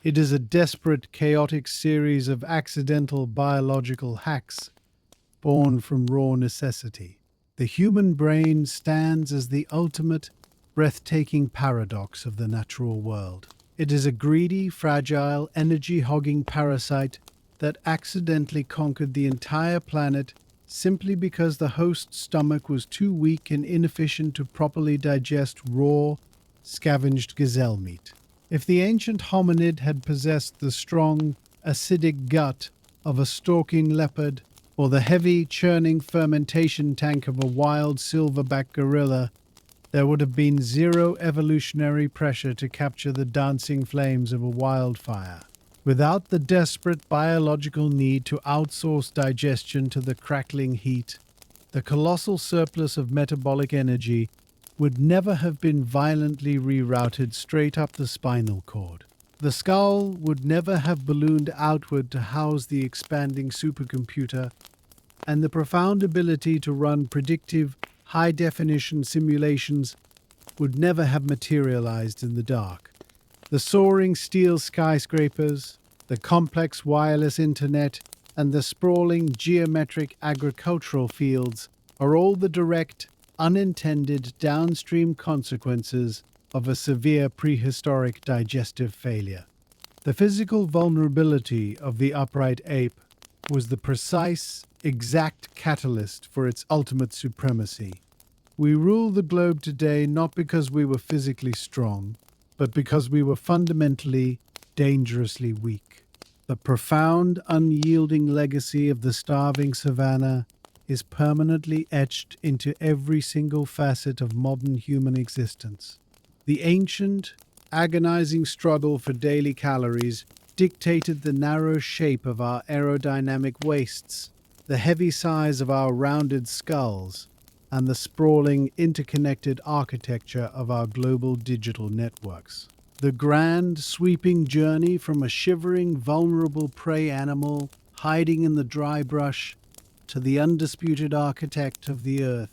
It is a desperate, chaotic series of accidental biological hacks born from raw necessity. The human brain stands as the ultimate, breathtaking paradox of the natural world. It is a greedy, fragile, energy-hogging parasite that accidentally conquered the entire planet simply because the host's stomach was too weak and inefficient to properly digest raw, scavenged gazelle meat. If the ancient hominid had possessed the strong, acidic gut of a stalking leopard or the heavy, churning fermentation tank of a wild silverback gorilla, there would have been zero evolutionary pressure to capture the dancing flames of a wildfire. Without the desperate biological need to outsource digestion to the crackling heat, the colossal surplus of metabolic energy would never have been violently rerouted straight up the spinal cord. The skull would never have ballooned outward to house the expanding supercomputer, and the profound ability to run predictive, high-definition simulations would never have materialized in the dark. The soaring steel skyscrapers, the complex wireless internet, and the sprawling geometric agricultural fields are all the direct, unintended downstream consequences of a severe prehistoric digestive failure. The physical vulnerability of the upright ape was the precise, exact catalyst for its ultimate supremacy. We rule the globe today not because we were physically strong, but because we were fundamentally, dangerously weak. The profound, unyielding legacy of the starving savanna is permanently etched into every single facet of modern human existence. The ancient, agonizing struggle for daily calories dictated the narrow shape of our aerodynamic waists, the heavy size of our rounded skulls, and the sprawling, interconnected architecture of our global digital networks. The grand, sweeping journey from a shivering, vulnerable prey animal hiding in the dry brush to the undisputed architect of the earth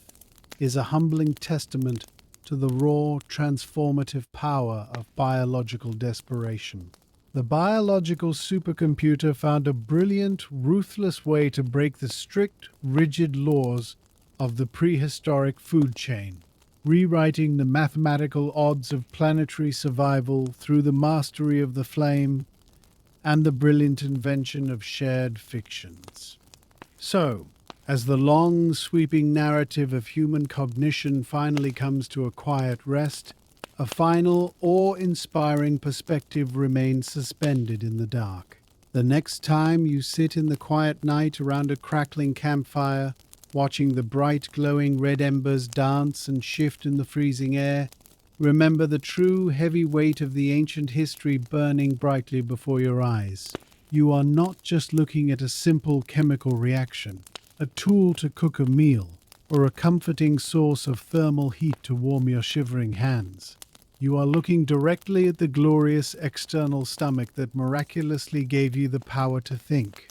is a humbling testament to the raw, transformative power of biological desperation. The biological supercomputer found a brilliant, ruthless way to break the strict, rigid laws of the prehistoric food chain, rewriting the mathematical odds of planetary survival through the mastery of the flame and the brilliant invention of shared fictions. So, as the long, sweeping narrative of human cognition finally comes to a quiet rest, a final, awe-inspiring perspective remains suspended in the dark. The next time you sit in the quiet night around a crackling campfire, watching the bright, glowing red embers dance and shift in the freezing air, remember the true heavy weight of the ancient history burning brightly before your eyes. You are not just looking at a simple chemical reaction, a tool to cook a meal, or a comforting source of thermal heat to warm your shivering hands. You are looking directly at the glorious external stomach that miraculously gave you the power to think.